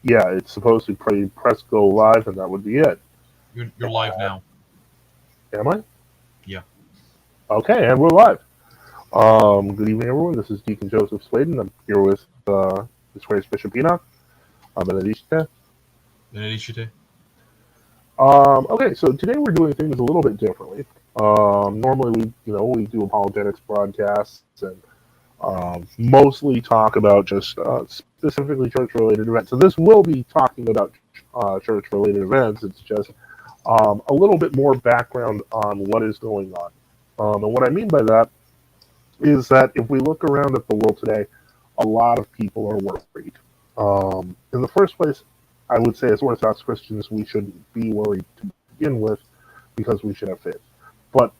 Yeah, it's supposed to press go live, and that would be it. You're live now. Am I? Yeah. Okay, and we're live. Good evening, everyone. This is Deacon Joseph Sladen. I'm here with His Grace Bishop Enoch. Benedicite. Benedicite. Okay, so today we're doing things a little bit differently. Normally we do apologetics broadcasts and mostly talk about just specifically church-related events. So this will be talking about church-related events. It's just a little bit more background on what is going on. And what I mean by that is that if we look around at the world today, a lot of people are worried. In the first place, I would say as Orthodox Christians, we shouldn't be worried to begin with because we should have faith. But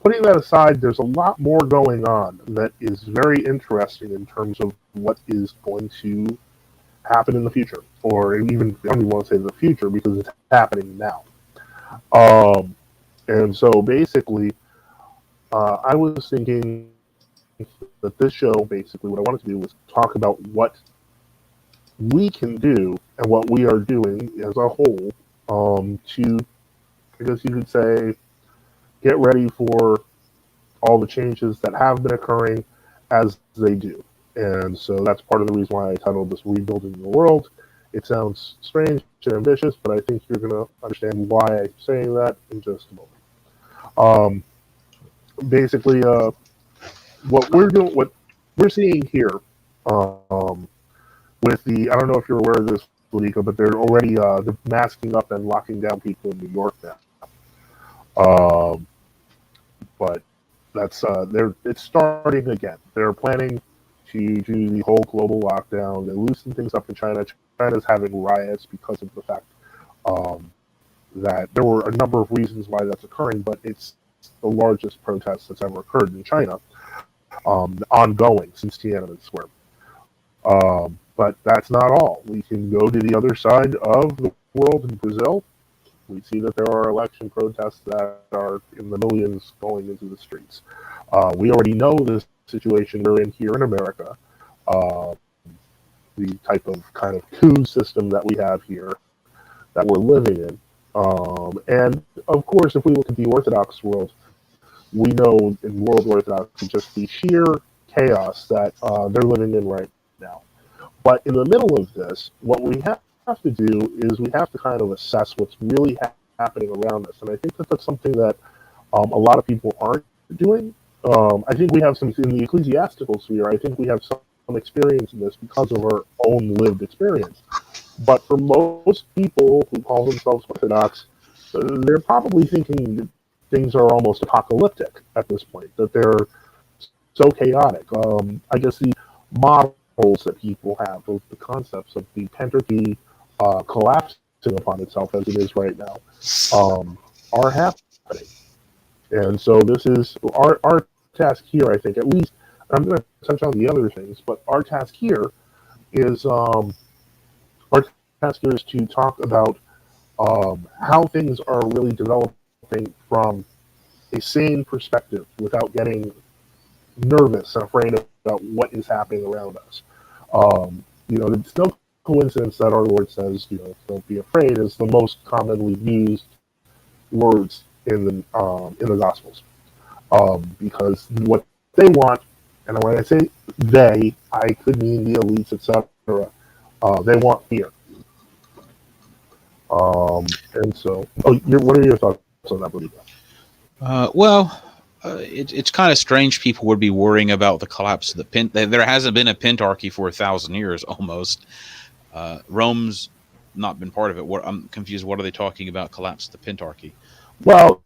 putting that aside, there's a lot more going on that is very interesting in terms of what is going to happen in the future, or even I don't even want to say the future because it's happening now. And so basically, I was thinking that this show, basically, what I wanted to do was talk about what we can do and what we are doing as a whole to, I guess you could say, get ready for all the changes that have been occurring as they do. And so that's part of the reason why I titled this Rebuilding the World. It sounds strange and ambitious, but I think you're going to understand why I'm saying that in just a moment. Basically, what we're seeing here with I don't know if you're aware of this, Ludica, but they're masking up and locking down people in New York now. But that's it's starting again. They're planning to do the whole global lockdown. They loosen things up in China. China's having riots because of the fact that there were a number of reasons why that's occurring, but it's the largest protest that's ever occurred in China, ongoing since Tiananmen Square. But that's not all. We can go to the other side of the world in Brazil. We see that there are election protests that are in the millions going into the streets. We already know the situation we're in here in America, the type of kind of coup system that we have here that we're living in. And of course, if we look at the Orthodox world, we know in world Orthodoxy just the sheer chaos that they're living in right now. But in the middle of this, what we have to do is we have to kind of assess what's really happening around us. And I think that that's something that a lot of people aren't doing. I think we have some, in the ecclesiastical sphere, I think we have some experience in this because of our own lived experience. But for most people who call themselves Orthodox, they're probably thinking that things are almost apocalyptic at this point, that they're so chaotic. I guess the models that people have of the concepts of the Pentarchy collapsing upon itself as it is right now are happening. And so this is our task here, I think, at least. I'm going to touch on the other things, but our task here is to talk about how things are really developing from a sane perspective without getting nervous and afraid about what is happening around us. It's no coincidence that our Lord says, don't be afraid, is the most commonly used words in the Gospels, because what they want, and when I say they, I could mean the elites, etc. They want fear. And so, what are your thoughts on that, Bodhiga? It's kind of strange people would be worrying about the collapse of the Pent. There hasn't been a Pentarchy for 1,000 years almost. Rome's not been part of it. I'm confused. What are they talking about? Collapse of the Pentarchy? Well,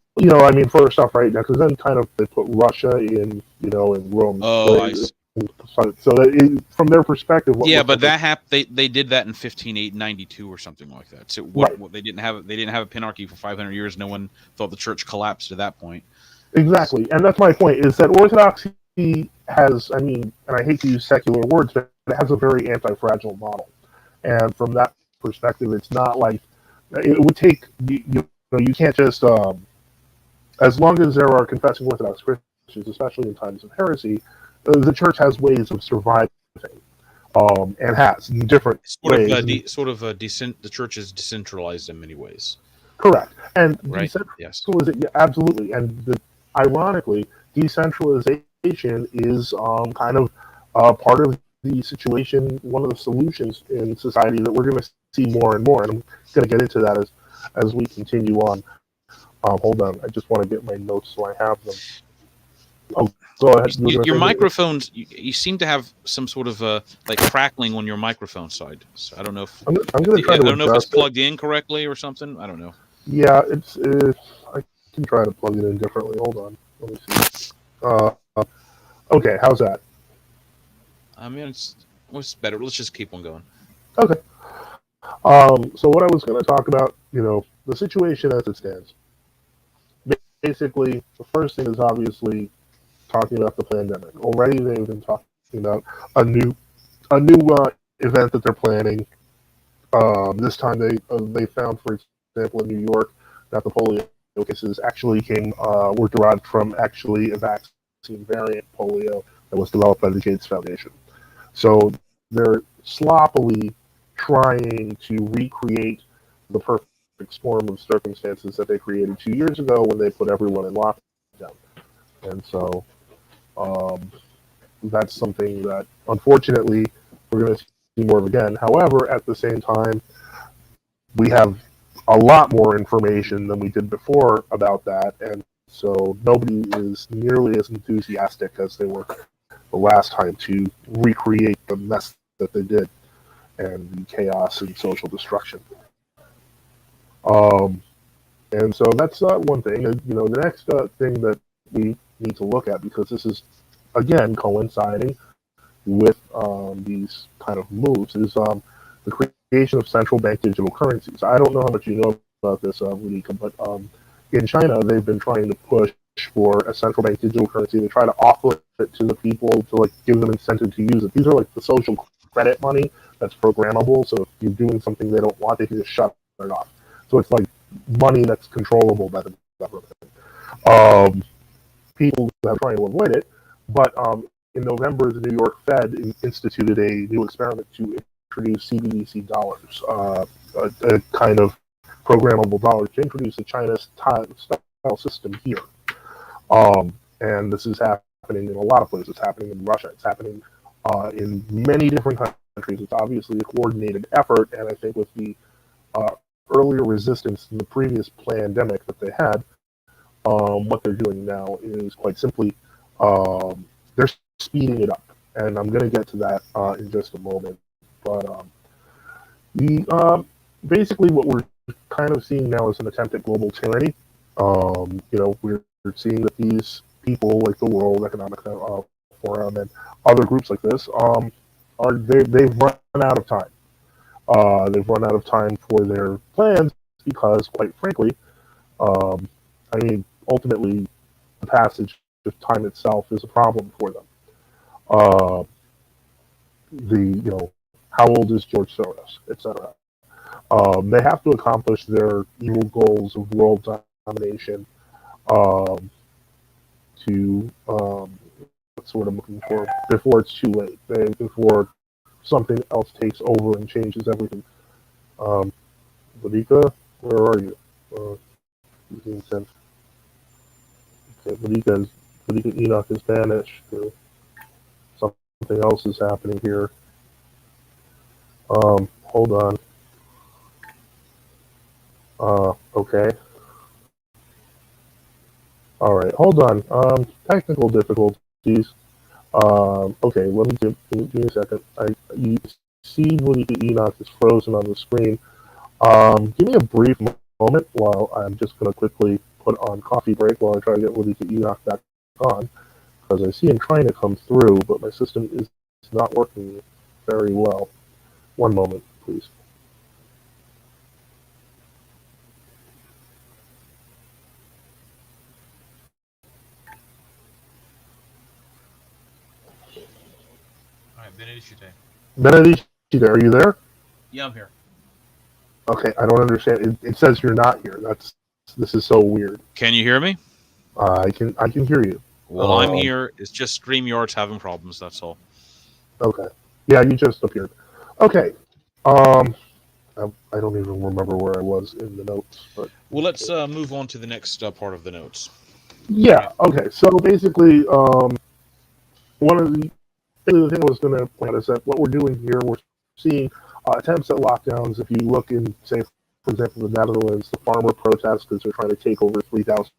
first off, right now, because then kind of they put Russia in Rome. Oh, I see. So that from their perspective, but that happened. They did that in 1592 or something like that. So what they didn't have a Pentarchy for 500 years. No one thought the church collapsed at that point. Exactly, and that's my point, is that Orthodoxy has, and I hate to use secular words, but it has a very anti-fragile model. And from that perspective, it's not like, it would take, you can't just, as long as there are confessing Orthodox Christians, especially in times of heresy, the church has ways of surviving. and has in different Sort of, ways. the church is decentralized in many ways, Correct. And right? Yes. decentralization, yeah, absolutely. And ironically, decentralization is kind of part of the situation, one of the solutions in society that we're going to see more and more. And I'm going to get into that as we continue on. Hold on, I just want to get my notes so I have them. Oh, go ahead. Your microphones, you seem to have some sort of like crackling on your microphone side. So I don't know if I'm going to try I to don't know if it's adjust plugged in correctly or something. I don't know. Yeah, I can try to plug it in differently. Hold on. Let me see. Okay, how's that? I mean, it's better. Let's just keep on going. Okay. So what I was going to talk about, the situation as it stands. Basically, the first thing is obviously talking about the pandemic. Already, they've been talking about a new event that they're planning. This time, they found, for example, in New York, that the polio cases actually were derived from actually a vaccine variant polio that was developed by the Gates Foundation. So they're sloppily trying to recreate the perfect storm of circumstances that they created 2 years ago when they put everyone in lockdown. And so that's something that, unfortunately, we're going to see more of again. However, at the same time, we have a lot more information than we did before about that, and so nobody is nearly as enthusiastic as they were the last time to recreate the mess that they did and the chaos and social destruction. And so that's one thing. And, the next thing that we need to look at, because this is, again, coinciding with these kind of moves, is the creation of central bank digital currencies. I don't know how much you know about this, Monica, but in China, they've been trying to push for a central bank digital currency. They try to offer it to the people to give them incentive to use it. These are like the social credit money that's programmable. So if you're doing something they don't want, they can just shut it off. So it's like money that's controllable by the government. People have trying to avoid it, but in November, the New York Fed instituted a new experiment to introduce CBDC dollars, a kind of programmable dollar to introduce a China-style system here. And this is happening in a lot of places. It's happening in Russia. It's happening in many different countries. It's obviously a coordinated effort, and I think with the earlier resistance in the previous pandemic that they had, what they're doing now is quite simply they're speeding it up, and I'm going to get to that in just a moment. But basically, what we're kind of seeing now is an attempt at global tyranny. We're seeing that these people, like the World Economic Forum and other groups like this, they've run out of time. They've run out of time for their plans because, quite frankly, ultimately, the passage of time itself is a problem for them. How old is George Soros, etc. They have to accomplish their evil goals of world domination that's what I'm looking for, before it's too late, before something else takes over and changes everything. Monica, where are you? Okay, Monica Enoch is banished. Something else is happening here. Hold on. Okay. All right, hold on. Technical difficulties. Okay, give me a second. You see Monica Enoch is frozen on the screen. Give me a brief moment while I'm just going to quickly put on coffee break while I try to get Monica Enoch back on, because I see him trying to come through, but my system is not working very well. One moment, please. All right, Benedicite. Benedicite, are you there? Yeah, I'm here. Okay, I don't understand. It says you're not here. This is so weird. Can you hear me? I can hear you. Well, I'm here. It's just StreamYard's having problems. That's all. Okay. Yeah, you just appeared. Okay. Um, I don't even remember where I was in the notes, but Well, let's move on to the next part of the notes. yeah. Okay. So basically, one of the thing I was going to point out is that what we're doing here, we're seeing attempts at lockdowns. If you look in, say, for example, the Netherlands, the farmer protests because they're trying to take over 3,000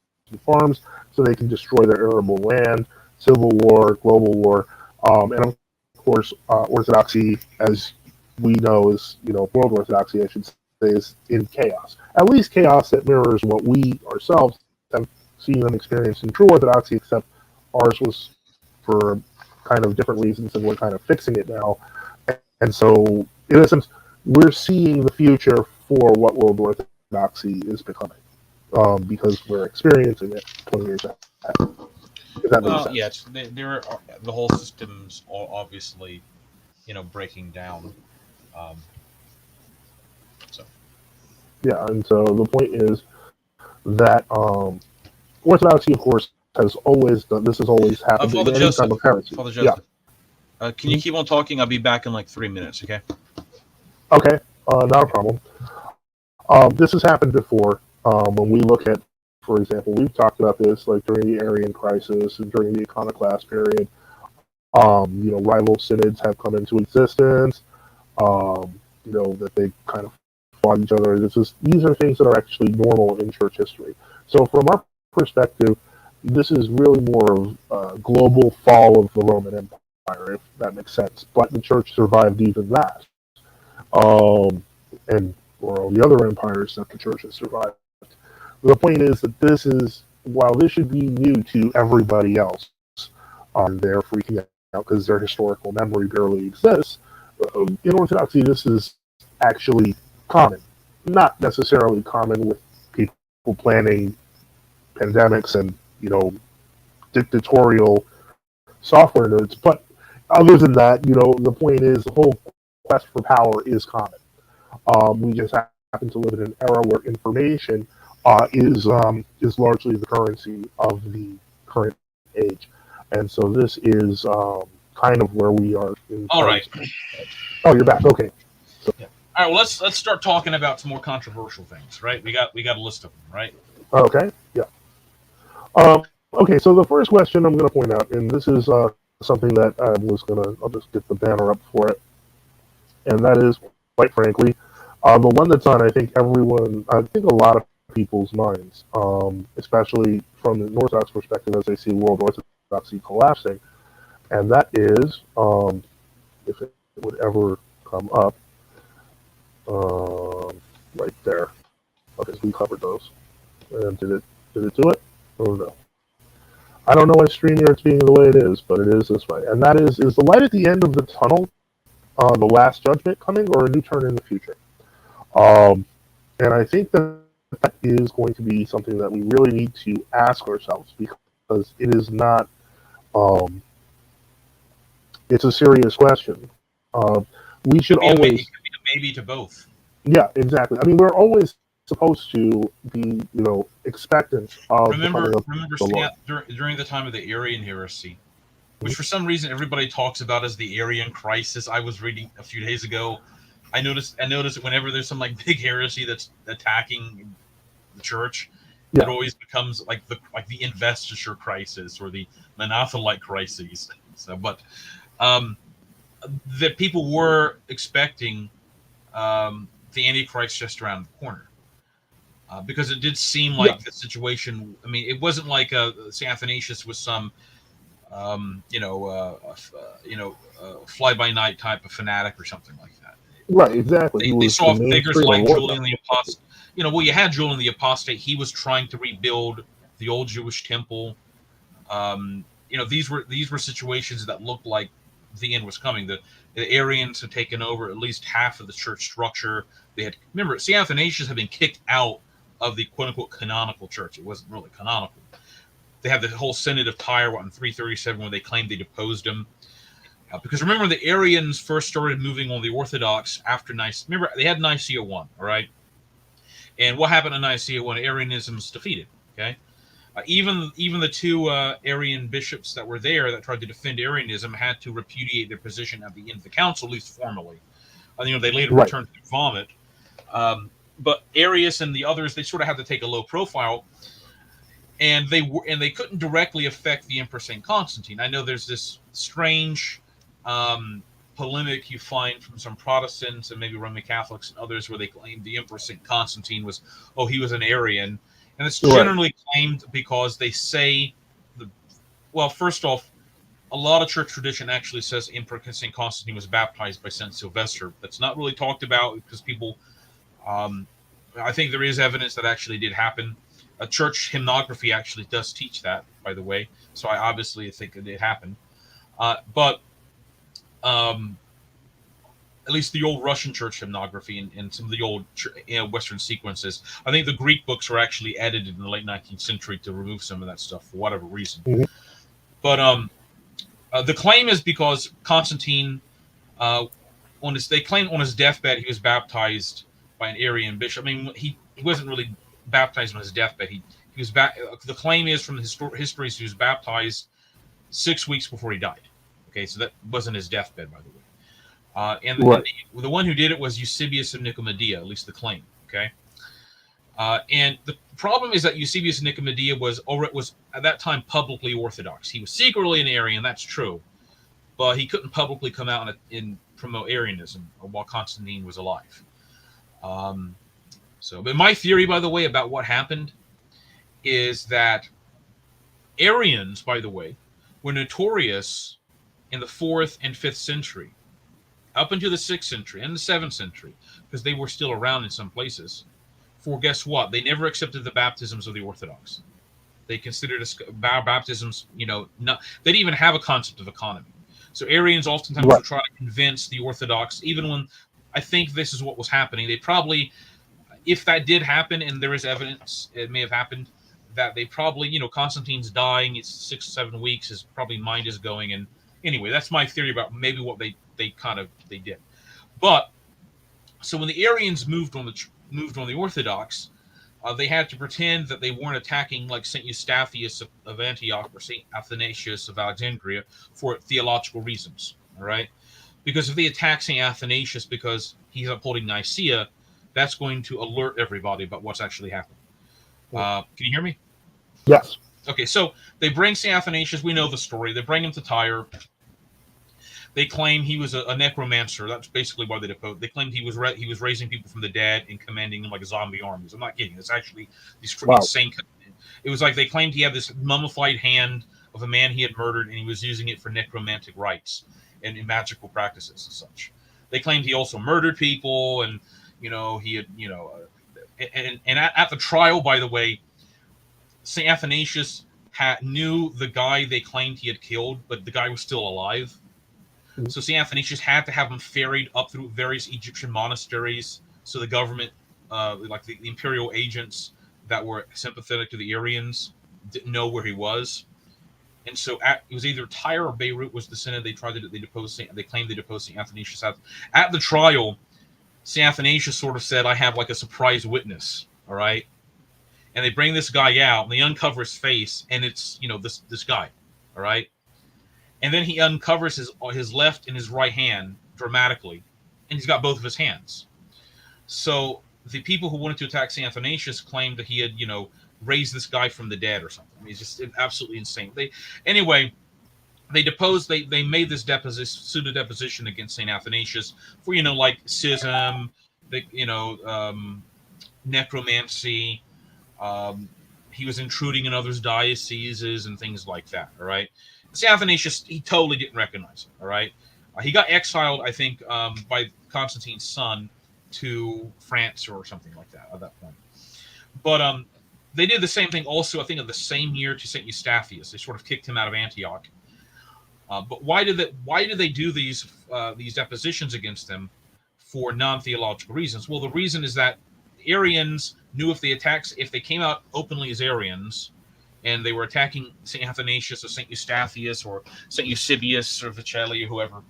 farms so they can destroy their arable land. Civil war, global war, and of course, Orthodoxy, as we know, is world Orthodoxy, I should say, is in chaos. At least chaos that mirrors what we ourselves have seen and experienced in true Orthodoxy, except ours was for kind of different reasons, and we're kind of fixing it now. And so, in a sense, we're seeing the future for what world Orthodoxy is becoming, because we're experiencing it 20 years ahead. If that makes sense. Yes, the whole system's obviously, breaking down. Um, so Yeah, and so the point is that Orthodoxy, of course, has always done. This has always happened Father in any Joseph, time of heresy. Father Yeah. Joseph, can you keep on talking? I'll be back in like 3 minutes. Okay. Okay. Not a problem. This has happened before. When we look at, for example, we've talked about this like during the Arian crisis and during the Iconoclast period. Rival synods have come into existence. That they kind of fought each other. These are things that are actually normal in church history. So from our perspective, this is really more of a global fall of the Roman Empire, if that makes sense. But the church survived even that. And or all the other empires that the church has survived. The point is that while this should be new to everybody else, they're freaking out because their historical memory barely exists. In Orthodoxy, this is actually common. Not necessarily common with people planning pandemics and, dictatorial software nerds, but other than that, the point is the whole quest for power is common. We just happen to live in an era where information is largely the currency of the current age, and so this is kind of where we are. All right. Oh, you're back. Okay. So, Yeah. All right. Well, let's start talking about some more controversial things. Right. We got a list of them. Right. okay. Yeah. Okay. So the first question I'm going to point out, and this is something that I'll just get the banner up for it, and that is, quite frankly, the one that's on, I think a lot of people's minds, especially from the Orthodox perspective, as they see world Orthodoxy collapsing, and that is, if it would ever come up, right there. Okay, so we covered those. And did it do it? Oh no. I don't know why StreamYard's being the way it is, but it is this way. And that is the light at the end of the tunnel, the last judgment coming, or a new turn in the future? And I think that is going to be something that we really need to ask ourselves, because it is not, it's a serious question. We should always. It could be a maybe to both. Yeah, exactly. I mean, we're always supposed to be, expectant of Remember, the Lord. during the time of the Arian heresy, which for some reason everybody talks about as the Arian crisis. I was reading a few days ago. I noticed that whenever there's some like big heresy that's attacking the church, it always becomes like the investiture crisis or the Monothelite crises. So, but that people were expecting the Antichrist just around the corner. Because it did seem like the situation. I mean, it wasn't like St. Athanasius was some, fly-by-night type of fanatic or something like that. Right, exactly. They saw figures like Julian the Apostate. You had Julian the Apostate. He was trying to rebuild the old Jewish temple. These were situations that looked like the end was coming. The Arians had taken over at least half of the church structure. Remember, St. Athanasius had been kicked out of the quote-unquote canonical church. It wasn't really canonical. They have the whole Synod of Tyre in 337 where they claimed they deposed him. Because remember, the Arians first started moving on the Orthodox after Nicaea. Remember, they had Nicaea 1, all right? And what happened in Nicaea 1? Arianism was defeated, okay? Even the two Arian bishops that were there that tried to defend Arianism had to repudiate their position at the end of the council, at least formally. They later Right. returned to their vomit. But Arius and the others, they sort of had to take a low profile, and they couldn't directly affect the Emperor Saint Constantine. I know there's this strange polemic you find from some Protestants and maybe Roman Catholics and others where they claim the Emperor Saint Constantine was he was an Arian, and it's generally claimed because they say first off, a lot of church tradition actually says Emperor Saint Constantine was baptized by Saint Sylvester. That's not really talked about because people. I think there is evidence that actually did happen. A church hymnography actually does teach that, by the way. So I obviously think it did happen. But at least the old Russian church hymnography and some of the old Western sequences, I think the Greek books were actually edited in the late 19th century to remove some of that stuff for whatever reason. Mm-hmm. But the claim is because Constantine, they claim on his deathbed he was baptized by an Arian bishop. I mean, he wasn't really baptized on his deathbed. He was the claim is from the histories he was baptized 6 weeks before he died. Okay, so that wasn't his deathbed, by the way. And the one who did it was Eusebius of Nicomedia, at least the claim. Okay, and the problem is that Eusebius of Nicomedia was at that time publicly Orthodox. He was secretly an Arian, that's true, but he couldn't publicly come out and promote Arianism while Constantine was alive. But my theory, by the way, about what happened is that Arians, by the way, were notorious in the 4th and 5th century, up into the 6th century and the 7th century, because they were still around in some places. For guess what? They never accepted the baptisms of the Orthodox. They considered baptisms, not. They didn't even have a concept of economy. So Arians oftentimes would try to convince the Orthodox, even when I think this is what was happening. They probably, if that did happen, and there is evidence it may have happened, that they probably, Constantine's dying. It's 6 or 7 weeks. His probably mind is going. And anyway, that's my theory about maybe what they did. But so when the Arians moved on the Orthodox, they had to pretend that they weren't attacking like Saint Eustathius of Antioch or Saint Athanasius of Alexandria for theological reasons. All right, because if they attack Saint Athanasius because he's upholding Nicaea, that's going to alert everybody about what's actually happening. Can you hear me? Yes. Okay, so they bring Saint Athanasius. We know the story. They bring him to Tyre. They claim he was a necromancer. That's basically why they deposed. They claimed he was raising people from the dead and commanding them like zombie armies. I'm not kidding. It's actually these insane. It was like they claimed he had this mummified hand of a man he had murdered, and he was using it for necromantic rites and magical practices and such. They claimed he also murdered people, and he had and at the trial, by the way, Saint Athanasius knew the guy they claimed he had killed, but the guy was still alive. So St. Athanasius had to have him ferried up through various Egyptian monasteries so the government, like the imperial agents that were sympathetic to the Arians, didn't know where he was. And so it was either Tyre or Beirut was the synod they claimed they deposed St. Athanasius at the trial. St. Athanasius sort of said, I have like a surprise witness, all right? And they bring this guy out, and they uncover his face, and it's, this guy, all right? And then he uncovers his left and his right hand dramatically, and he's got both of his hands. So the people who wanted to attack St. Athanasius claimed that he had, raised this guy from the dead or something. I mean, it's just absolutely insane. They deposed. They made this pseudo deposition against St. Athanasius for like schism, necromancy. He was intruding in others' dioceses and things like that. All right. St. Athanasius, he totally didn't recognize it, all right? He got exiled, I think, by Constantine's son to France or something like that at that point. But they did the same thing also, I think, of the same year to St. Eustathius. They sort of kicked him out of Antioch. But why did they do these depositions against them for non-theological reasons? Well, the reason is that Arians knew if they came out openly as Arians, and they were attacking St. Athanasius or St. Eustathius or St. Eusebius or Vicelli or whoever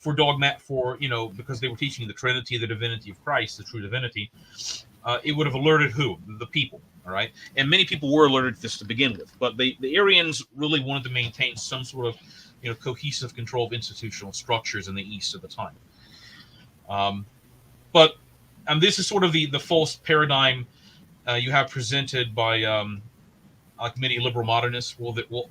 because they were teaching the Trinity, the divinity of Christ, the true divinity, it would have alerted who? The people, All right, and many people were alerted to this to begin with, but the Arians really wanted to maintain some sort of cohesive control of institutional structures in the East at the time. But this is sort of the false paradigm you have presented by like many liberal modernists.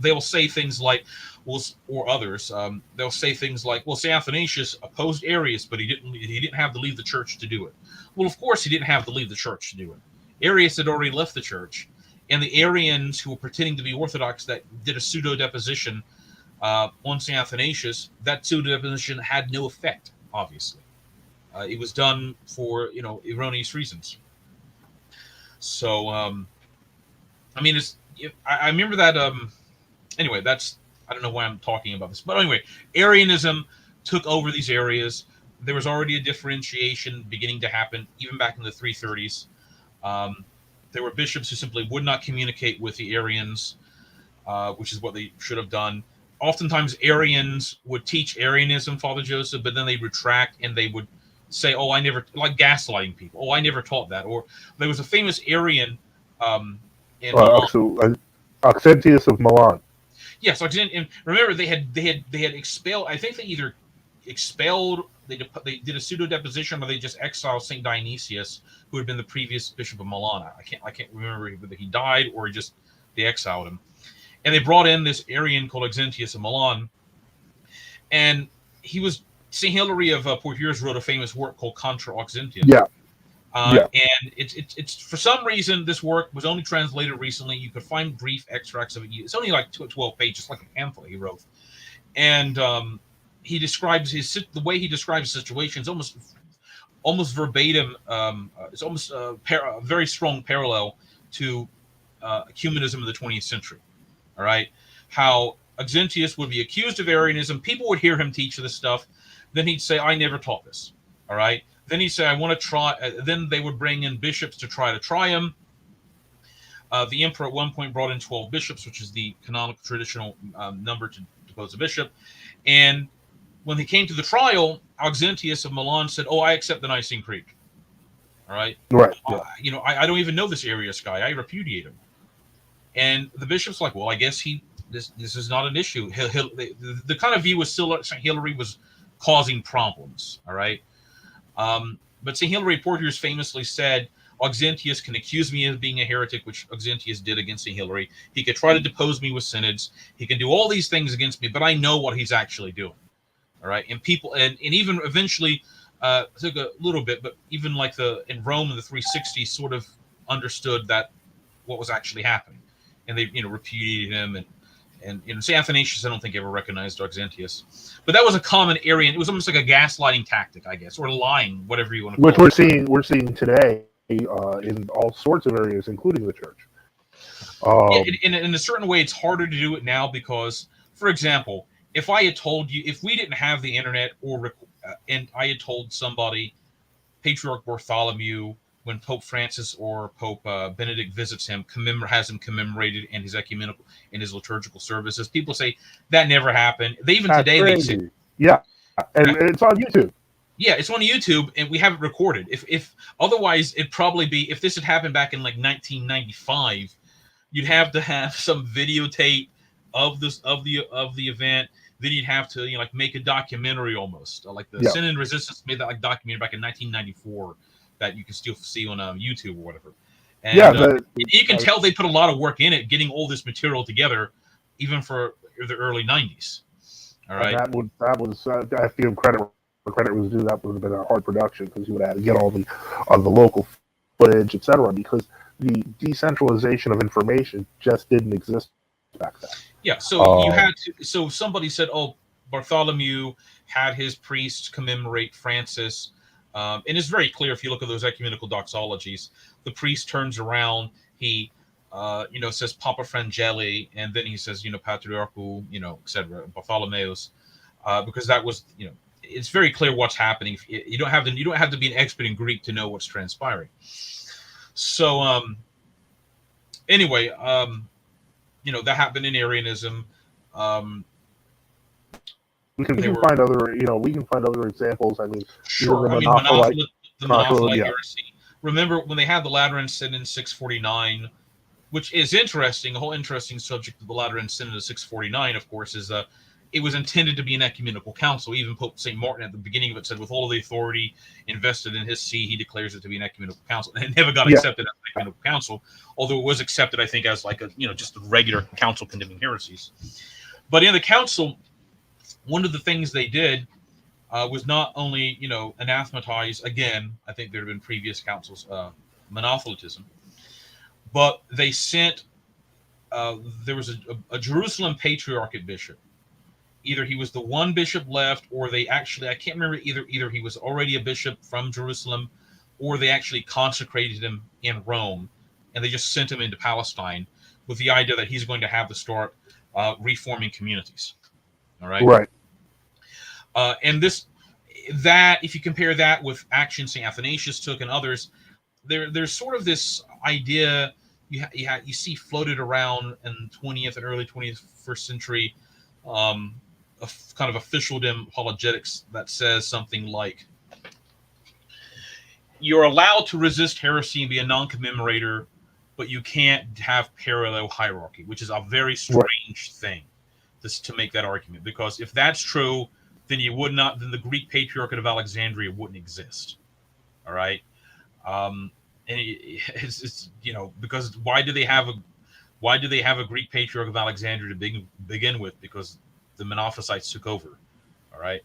They will say things like, or others, they'll say things like, well, St. Athanasius opposed Arius, but he didn't have to leave the church to do it. Well, of course he didn't have to leave the church to do it. Arius had already left the church, and the Arians who were pretending to be Orthodox that did a pseudo deposition on St. Athanasius, that pseudo deposition had no effect. Obviously, it was done for erroneous reasons. So, I mean, I remember that. Anyway, I don't know why I'm talking about this, but anyway, Arianism took over these areas. There was already a differentiation beginning to happen even back in the 330s. There were bishops who simply would not communicate with the Arians, which is what they should have done. Oftentimes, Arians would teach Arianism, Father Joseph, but then they retract and they would say, "Oh, I never," like gaslighting people. "Oh, I never taught that." Or there was a famous Arian in Auxentius of Milan. Yes, and remember they had expelled. I think they either expelled. They did a pseudo deposition, or they just exiled Saint Dionysius, who had been the previous bishop of Milan. I can't remember whether he died or they exiled him, and they brought in this Arian called Auxentius of Milan, and he was Saint Hilary of Poitiers wrote a famous work called Contra Auxentium. Yeah. And it's for some reason this work was only translated recently. You could find brief extracts of it. It's only like 12 pages, like a pamphlet he wrote, and he describes the way he describes the situation is almost verbatim. It's almost a very strong parallel to ecumenism of the 20th century. All right, how Auxentius would be accused of Arianism. People would hear him teach this stuff. Then he'd say, "I never taught this." All right. Then he'd say, "I want to try." Then they would bring in bishops to try him. The emperor at one point brought in 12 bishops, which is the canonical traditional number to depose a bishop. And when he came to the trial, Auxentius of Milan said, "Oh, I accept the Nicene Creed." All right. Right. Yeah. I don't even know this Arius guy. I repudiate him. And the bishop's like, "Well, I guess this is not an issue." The kind of view was still St. Hilary was causing problems. All right. But St. Hilary Poitiers famously said, "Auxentius can accuse me of being a heretic," which Auxentius did against St. Hilary. "He could try to depose me with synods. He can do all these things against me, but I know what he's actually doing." All right. And people, and even eventually, took a little bit, but even like in Rome in the 360s sort of understood that what was actually happening. And they, repudiated him. And St. Athanasius, I don't think ever recognized Auxentius. But that was a common Arian. It was almost like a gaslighting tactic, I guess, or lying, whatever you want to call it. Which we're seeing today in all sorts of areas, including the church. In a certain way, it's harder to do it now because, for example, if I had told you, if we didn't have the internet, and I had told somebody, Patriarch Bartholomew, when Pope Francis or Pope Benedict visits him, has him commemorated in his ecumenical, in his liturgical services, people say that never happened. Today they say, yeah, and it's on YouTube. Yeah, it's on YouTube, and we have it recorded. If otherwise, it'd probably be, if this had happened back in like 1995, you'd have to have some videotape of the event. Then you'd have to like make a documentary almost, like the Sin and Resistance made that like documentary back in 1994 that you can still see on YouTube or whatever. And you can tell they put a lot of work in it, getting all this material together, even for the early 90s. All right, that was I have to give credit where credit was due. That would have been a hard production because you would have to get all the local footage, etc. Because the decentralization of information just didn't exist back then. Yeah, so you had to. So somebody said, "Oh, Bartholomew had his priests commemorate Francis," and it's very clear if you look at those ecumenical doxologies. The priest turns around, he, says Papa Frangeli, and then he says, Patriarchal, etc. Bartholomeus, because that was, it's very clear what's happening. You don't have to be an expert in Greek to know what's transpiring. So, anyway, that happened in Arianism. We can find other examples. I mean, sure. The Monophylite heresy. Remember when they had the Lateran Synod in 649? which is interesting. A whole interesting subject of the Lateran Synod of 649, of course, is it was intended to be an ecumenical council. Even Pope St. Martin at the beginning of it said, with all of the authority invested in his see, he declares it to be an ecumenical council. And it never got accepted as an ecumenical council, although it was accepted, I think, as like a, just a regular council condemning heresies. But in the council, one of the things they did was not only, anathematize, again, I think there have been previous councils, monothelitism, but they sent, there was a Jerusalem patriarchate bishop. Either he was the one bishop left, or they actually, I can't remember, either he was already a bishop from Jerusalem, or they actually consecrated him in Rome, and they just sent him into Palestine with the idea that he's going to have to start reforming communities. All right. Right. And that if you compare that with action St. Athanasius took and others, there's sort of this idea you see floated around in 20th and early 21st century, a kind of officialdom apologetics that says something like, you're allowed to resist heresy and be a non-commemorator, but you can't have parallel hierarchy, which is a very strange thing to make that argument. Because if that's true, then then the Greek Patriarchate of Alexandria wouldn't exist. All right. And it's because why do they have a Greek Patriarch of Alexandria to begin with? Because the Monophysites took over. All right.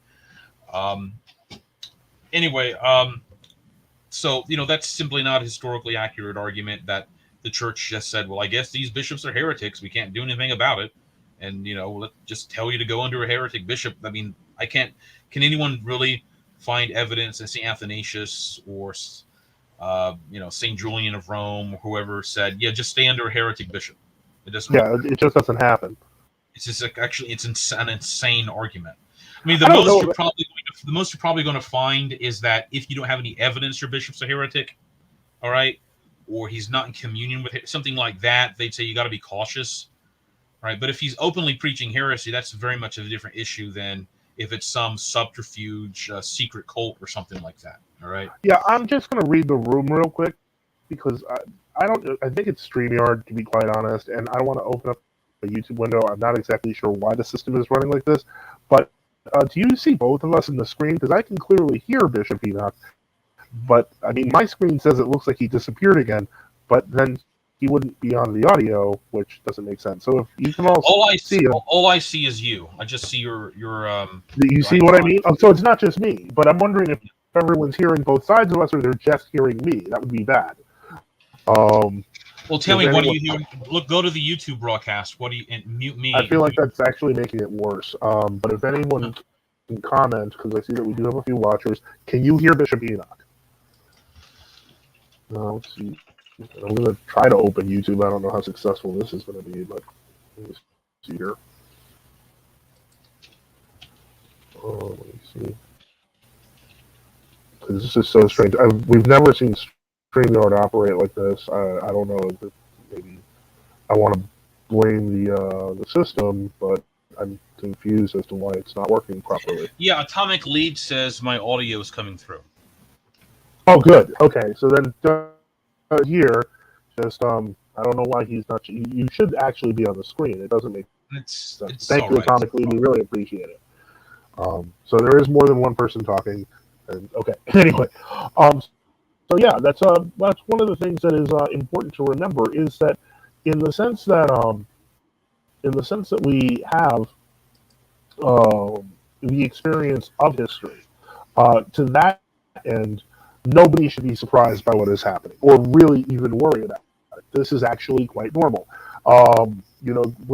Anyway, so that's simply not a historically accurate argument that the church just said, well, I guess these bishops are heretics, we can't do anything about it, and let's just tell you to go under a heretic bishop. I mean, can anyone really find evidence that St. Athanasius or St. Julian of Rome or whoever said, yeah, just stay under a heretic bishop? It doesn't. Yeah, it just doesn't happen. It's just it's an insane argument. I mean, the most you're probably going to find is that if you don't have any evidence your bishop's a heretic, all right, or he's not in communion with it, something like that, they'd say you got to be cautious, right? But if he's openly preaching heresy, that's very much of a different issue than if it's some subterfuge, secret cult or something like that, all right? Yeah, I'm just going to read the room real quick because I think it's StreamYard, to be quite honest, and I don't want to open up a YouTube window. I'm not exactly sure why the system is running like this, but do you see both of us in the screen? Because I can clearly hear Bishop Enoch, but I mean, my screen says it looks like he disappeared again, but then he wouldn't be on the audio, which doesn't make sense. So if you can all see him, all I see is you. I just see your you see what I mean? Oh, so it's not just me, but I'm wondering if everyone's hearing both sides of us or they're just hearing me. That would be bad. Well, tell me, what do you hear? Look, go to the YouTube broadcast. And mute me. I feel like that's actually making it worse. But if anyone can comment, because I see that we do have a few watchers, can you hear Bishop Enoch? Let's see. I'm going to try to open YouTube. I don't know how successful this is going to be, but let me see here. Let me see. Because this is so strange. We've never seen StreamYard operate like this. I don't know if maybe I want to blame the system, but I'm confused as to why it's not working properly. Yeah, Atomic Lead says my audio is coming through. Oh, good. Okay, so then here, just I don't know why he's not. You should actually be on the screen. It doesn't make sense. Thank you, Atomic Lead. We really appreciate it. So there is more than one person talking. And, okay. Anyway, so yeah, that's one of the things that is important to remember is that in the sense that we have the experience of history, to that end, nobody should be surprised by what is happening or really even worry about it. This is actually quite normal. When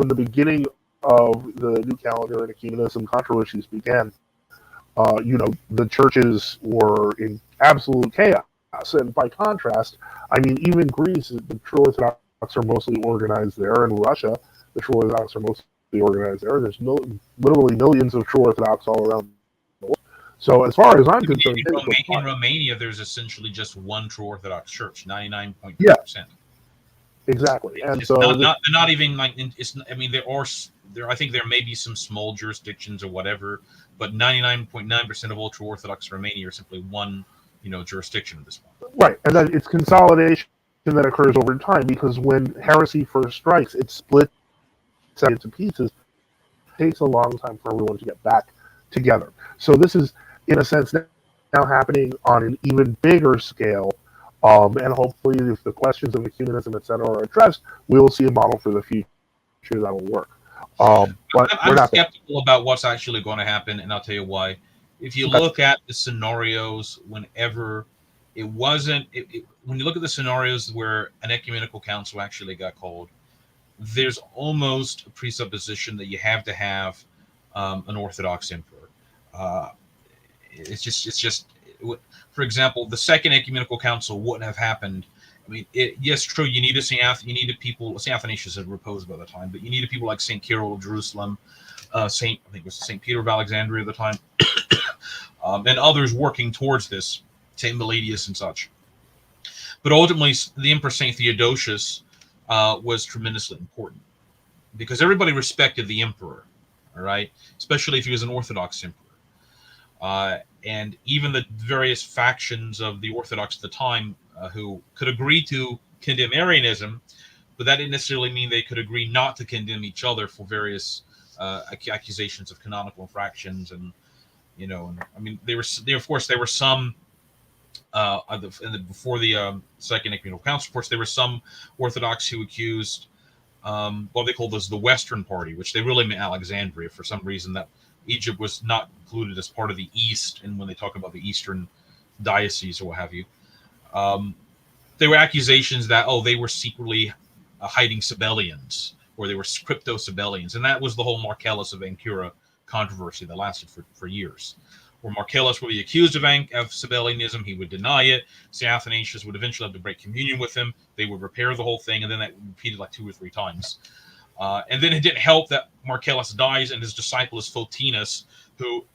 the beginning of the new calendar and ecumenism controversies began, the churches were in absolute chaos. And by contrast, I mean, even Greece, the true Orthodox are mostly organized there, and Russia, the true Orthodox are mostly organized there. There's literally millions of true Orthodox all around the world. So as far as I'm concerned... In Romania, there's essentially just one true Orthodox church, 99.2%. Yeah, exactly. And it's so... not even like... I mean, I think there may be some small jurisdictions or whatever, but 99.9% of ultra-Orthodox Romania are simply one, jurisdiction at this point. Right, and then it's consolidation that occurs over time, because when heresy first strikes, it splits into pieces. It takes a long time for everyone to get back together. So this is, in a sense, now happening on an even bigger scale. And hopefully, if the questions of ecumenism, etc., are addressed, we will see a model for the future that will work. But I'm skeptical about what's actually going to happen, and I'll tell you why. If you look at the scenarios, whenever it wasn't, when you look at the scenarios where an ecumenical council actually got called, there's almost a presupposition that you have to have an Orthodox emperor. It's just. For example, the Second Ecumenical Council wouldn't have happened. I mean, yes, true. You needed people. Saint Athanasius had reposed by the time, but you needed people like Saint Cyril of Jerusalem, I think it was Saint Peter of Alexandria at the time, and others working towards this, Saint Meletius and such. But ultimately, the Emperor Saint Theodosius was tremendously important because everybody respected the emperor, all right, especially if he was an Orthodox emperor. And even the various factions of the Orthodox at the time who could agree to condemn Arianism, but that didn't necessarily mean they could agree not to condemn each other for various accusations of canonical infractions. And, I mean, there were some, before the Second Ecumenical Council, of course, there were some Orthodox who accused, what they called the Western Party, which they really meant Alexandria for some reason, that Egypt was not included as part of the East, and when they talk about the Eastern diocese or what have you, there were accusations that they were secretly hiding Sabellians, or they were crypto-Sabellians, and that was the whole Marcellus of Ancura controversy that lasted for years, where Marcellus would be accused of Sabellianism, he would deny it, St. Athanasius would eventually have to break communion with him, they would repair the whole thing, and then that repeated like 2 or 3 times. And then it didn't help that Marcellus dies, and his disciple is Photinus, who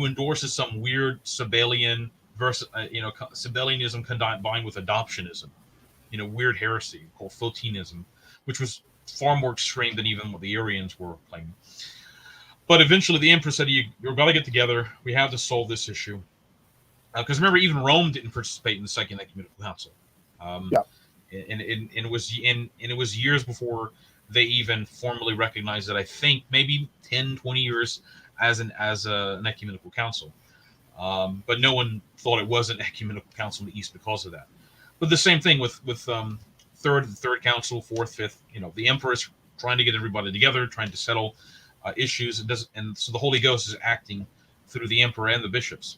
endorses some weird Sabellian versus Sabellianism combined with adoptionism, weird heresy called Photinism, which was far more extreme than even what the Arians were claiming. But eventually, the emperor said, "You're got to get together. We have to solve this issue." Because remember, even Rome didn't participate in the Second Ecumenical Council. And it was years before they even formally recognized it. I think maybe 10, 20 years as an ecumenical council. But no one thought it was an ecumenical council in the East because of that. But the same thing with third council, fourth, fifth. The emperor is trying to get everybody together, trying to settle issues. And so the Holy Ghost is acting through the emperor and the bishops.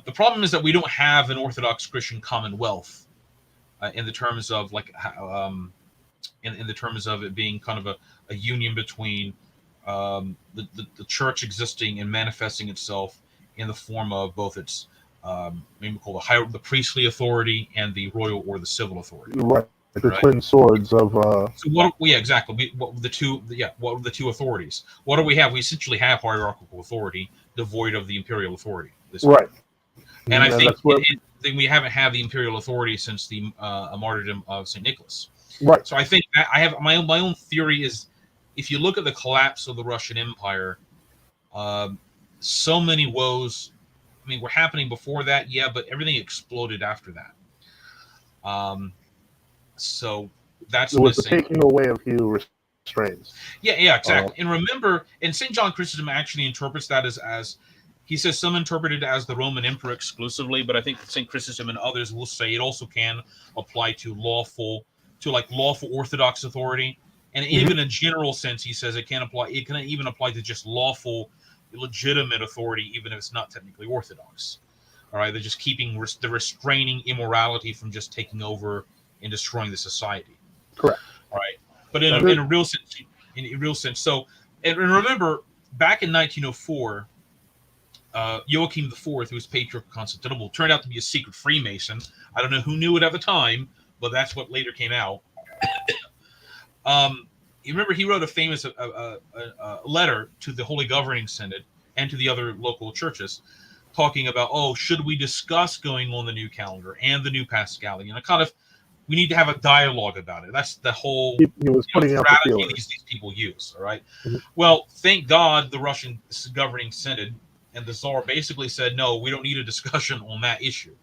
The problem is that we don't have an Orthodox Christian commonwealth. In the terms of in the terms of it being kind of a union between the church existing and manifesting itself in the form of both its maybe called the priestly authority and the royal or the civil authority. Right, the twin swords of. So what? Yeah, exactly. What were the two? What were the two authorities? What do we have? We essentially have hierarchical authority devoid of the imperial authority. Right. And I think we haven't had the imperial authority since the martyrdom of St. Nicholas. Right. So I think that I have my own theory is, if you look at the collapse of the Russian Empire, so many woes, I mean, were happening before that, yeah, but everything exploded after that. So that's it was missing. The taking away of Hugh restraints. Yeah, exactly. And remember, and St. John Chrysostom actually interprets that as he says some interpret it as the Roman emperor exclusively, but I think St. Chrysostom and others will say it also can apply to lawful Orthodox authority. And even in a general sense, he says it can even apply to just lawful, legitimate authority, even if it's not technically Orthodox. All right, they're just keeping the restraining immorality from just taking over and destroying the society. Correct. All right, but in a real sense. So, and remember, back in 1904. Joachim IV, who was Patriarch of Constantinople, turned out to be a secret Freemason. I don't know who knew it at the time, but that's what later came out. You remember he wrote a famous letter to the Holy Governing Synod and to the other local churches, talking about, should we discuss going on the new calendar and the new Paschalian? We need to have a dialogue about it. That's the whole he was putting out strategy these people use. All right. Mm-hmm. Well, thank God the Russian Governing Synod and the Tsar basically said, no, we don't need a discussion on that issue.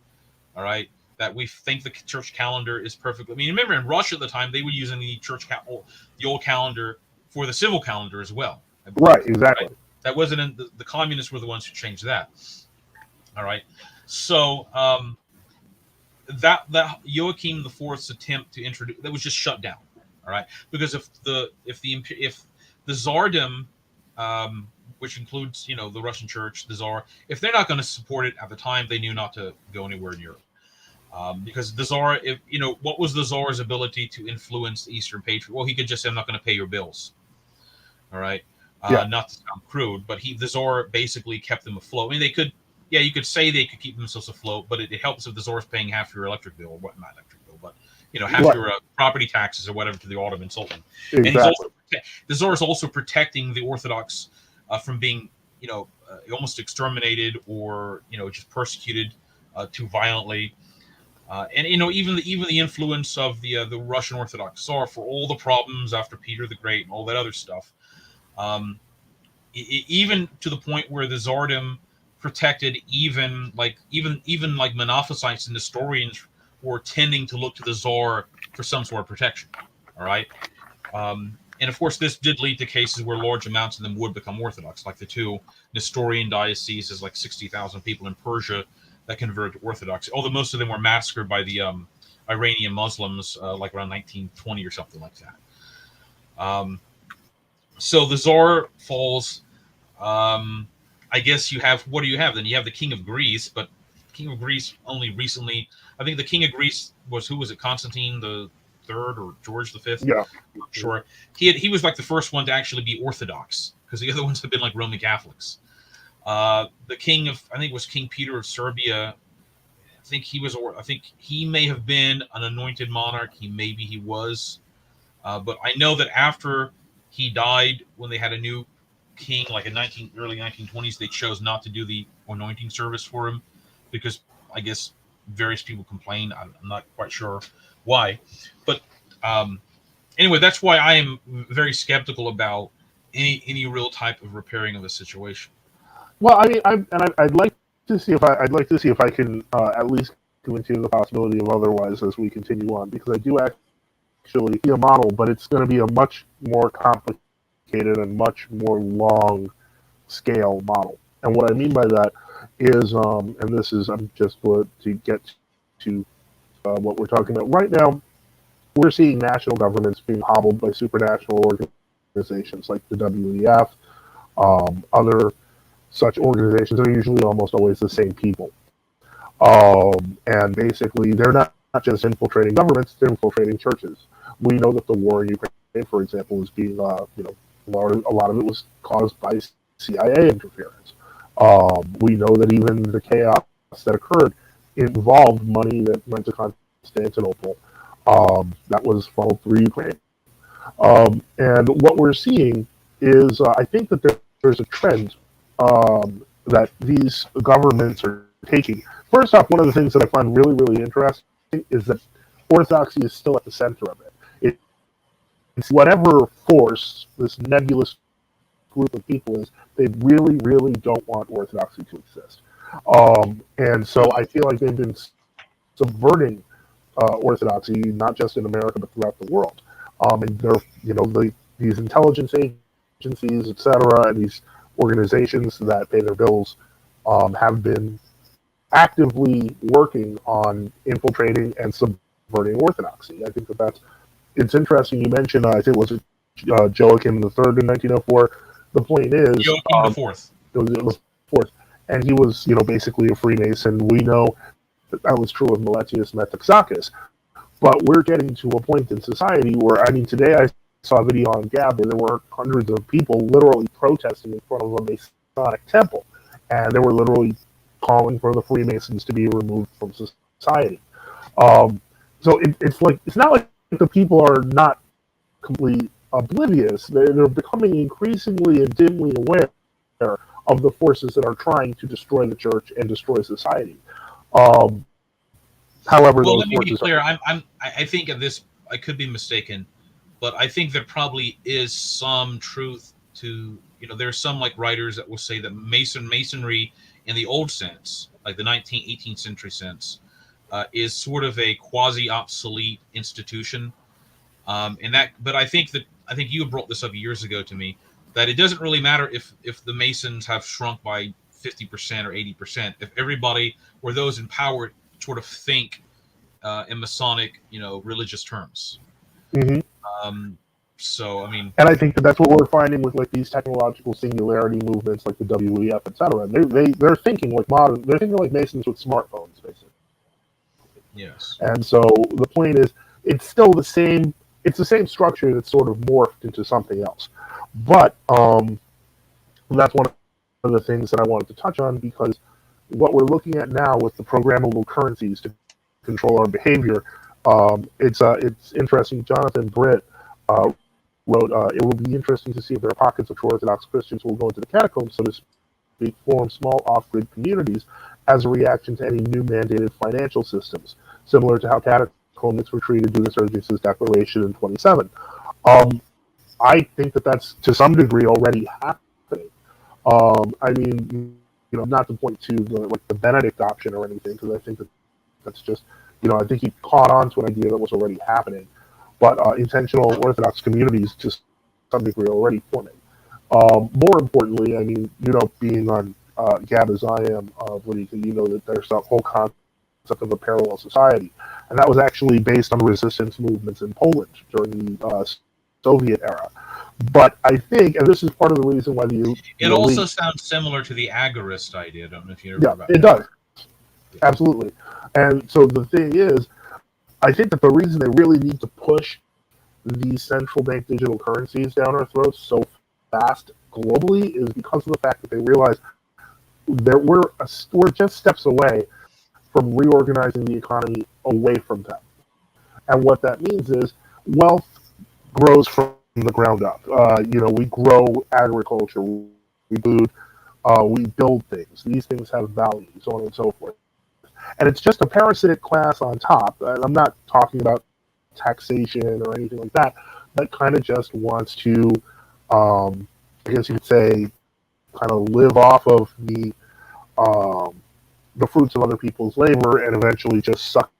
All right. that we think the church calendar is perfect. I mean, remember in Russia at the time they were using the the old calendar for the civil calendar as well. I believe, Right, exactly. right? That wasn't in the communists were the ones who changed that. All right, so that Joachim IV's attempt to introduce that was just shut down. All right, because if the Tsardom, which includes the Russian Church, the Tsar, if they're not going to support it at the time, they knew not to go anywhere in Europe. Because the Tsar, what was the Tsar's ability to influence the Eastern Patriot? Well, he could just say, "I'm not going to pay your bills." All right, not to sound crude, but the Tsar basically kept them afloat. I mean, they could, you could say they could keep themselves afloat, but it helps if the Tsar's paying half your electric bill, or not electric bill, but half your property taxes or whatever to the Ottoman Sultan. Exactly. And the Tsar is also protecting the Orthodox from being, almost exterminated or just persecuted too violently. And even the influence of the Russian Orthodox Tsar for all the problems after Peter the Great and all that other stuff, even to the point where the Tsardom protected even like Monophysites and historians were tending to look to the Tsar for some sort of protection. All right, and of course this did lead to cases where large amounts of them would become Orthodox, like the two Nestorian dioceses, like 60,000 people in Persia that converted to Orthodoxy, although most of them were massacred by the Iranian Muslims like around 1920 or something like that. So the Tsar falls. I guess you have, what do you have then? You have the King of Greece, but King of Greece only recently, I think the King of Greece was, who was it, Constantine the Third or George the Fifth? Yeah. I'm not sure. He was like the first one to actually be Orthodox, because the other ones have been like Roman Catholics. The king of, I think it was King Peter of Serbia. I think he may have been an anointed monarch. Maybe he was. But I know that after he died, when they had a new king, like in early 1920s, they chose not to do the anointing service for him because I guess various people complained. I'm not quite sure why. But anyway, that's why I am very skeptical about any real type of repairing of the situation. Well, I mean, I'd like to see if I can at least continue the possibility of otherwise as we continue on, because I do actually see a model, but it's going to be a much more complicated and much more long scale model. And what I mean by that is, and this is, I'm just to get to what we're talking about right now. We're seeing national governments being hobbled by supranational organizations like the WEF, other such organizations are usually almost always the same people. And basically, they're not just infiltrating governments, they're infiltrating churches. We know that the war in Ukraine, for example, is being, a lot of it was caused by CIA interference. We know that even the chaos that occurred involved money that went to Constantinople that was funneled through Ukraine. And what we're seeing is, I think that there's a trend that these governments are taking. First off, one of the things that I find really, really interesting is that Orthodoxy is still at the center of it. It's whatever force this nebulous group of people is, they really, really don't want Orthodoxy to exist. And so I feel like they've been subverting Orthodoxy, not just in America, but throughout the world. And they're, these intelligence agencies, etc., and these organizations that pay their bills have been actively working on infiltrating and subverting Orthodoxy. I think it's interesting you mentioned, I think it was Joachim III in 1904. The point is, Joachim IV. It was fourth, and he was, basically a Freemason. We know that was true of Meletius Metaxakis, but we're getting to a point in society where, I mean, today I saw a video on Gab where there were hundreds of people literally protesting in front of a Masonic temple, and they were literally calling for the Freemasons to be removed from society. So it's not like the people are not completely oblivious. They're becoming increasingly and dimly aware of the forces that are trying to destroy the church and destroy society. However, well, those let me be forces clear. I think of this. I could be mistaken, but I think there probably is some truth to, there's some like writers that will say that Masonry in the old sense, like the 18th century sense, is sort of a quasi obsolete institution. But I think you brought this up years ago to me, that it doesn't really matter if the Masons have shrunk by 50% or 80%. If everybody or those in power sort of think in Masonic, religious terms. Hmm. So, I mean, And I think that that's what we're finding with like these technological singularity movements, like the WEF, etc. They're thinking like modern. They're thinking like Masons with smartphones, basically. yes. And so the point is, it's still the same. It's the same structure that's sort of morphed into something else. But that's one of the things that I wanted to touch on, because what we're looking at now with the programmable currencies to control our behavior, it's interesting. Jonathan Britt wrote, "It will be interesting to see if there are pockets of true Orthodox Christians who will go into the catacombs, so to speak, form small off-grid communities as a reaction to any new mandated financial systems, similar to how catacombists were treated due to Sergius's declaration in 27." I think that that's to some degree already happening. I mean, not to point to the Benedict option or anything, because I think that's just, I think he caught on to an idea that was already happening. But intentional Orthodox communities, to some degree, are already forming. More importantly, I mean, being on Gab as I am, that there's a whole concept of a parallel society, and that was actually based on the resistance movements in Poland during the Soviet era. But I think, and this is part of the reason why it also sounds similar to the agorist idea. I don't know if you ever it does. Absolutely. And so the thing is, I think that the reason they really need to push these central bank digital currencies down our throats so fast globally is because of the fact that they realize that we're just steps away from reorganizing the economy away from them. And what that means is wealth grows from the ground up. We grow agriculture, we build things. These things have value, so on and so forth. And it's just a parasitic class on top. I'm not talking about taxation or anything like that. That kind of just wants to, I guess you could say, kind of live off of the fruits of other people's labor and eventually just suck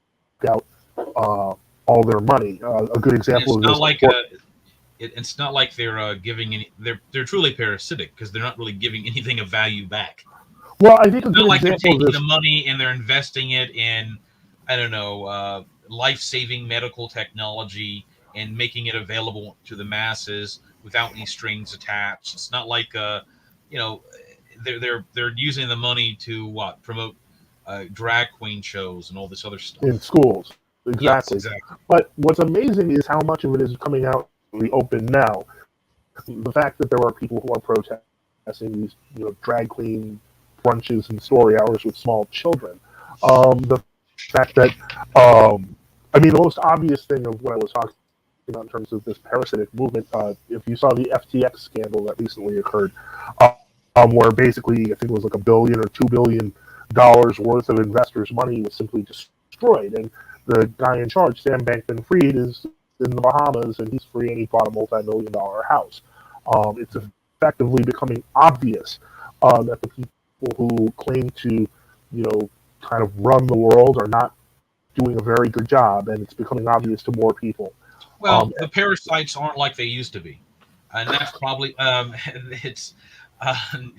out all their money. A good example of this. It's not like they're giving any. They're truly parasitic because they're not really giving anything of value back. Well, I think it's not like they're taking the money and they're investing it in, I don't know, life-saving medical technology and making it available to the masses without any strings attached. It's not like they're using the money to promote drag queen shows and all this other stuff in schools. Exactly. Yes, exactly. But what's amazing is how much of it is coming out in the open now. The fact that there are people who are protesting these, drag queen brunches and story hours with small children. The fact that, the most obvious thing of what I was talking about in terms of this parasitic movement, if you saw the FTX scandal that recently occurred, where basically I think it was like $1 billion or $2 billion worth of investors' money was simply destroyed, and the guy in charge, Sam Bankman-Fried, is in the Bahamas, and he's free, and he bought a multi-million-dollar house. It's effectively becoming obvious that the people who claim to, kind of run the world are not doing a very good job, and it's becoming obvious to more people. Well, the parasites aren't like they used to be, and that's probably it's when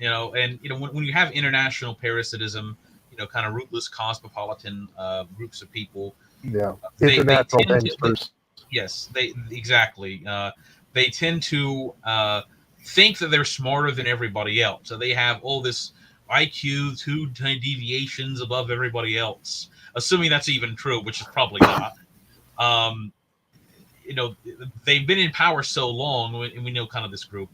you have international parasitism, kind of rootless cosmopolitan groups of people. Yeah, international banksters. Yes, exactly. They tend to think that they're smarter than everybody else, so they have all this IQ 2 deviations above everybody else, assuming that's even true, which is probably not. They've been in power so long, and we know kind of this group,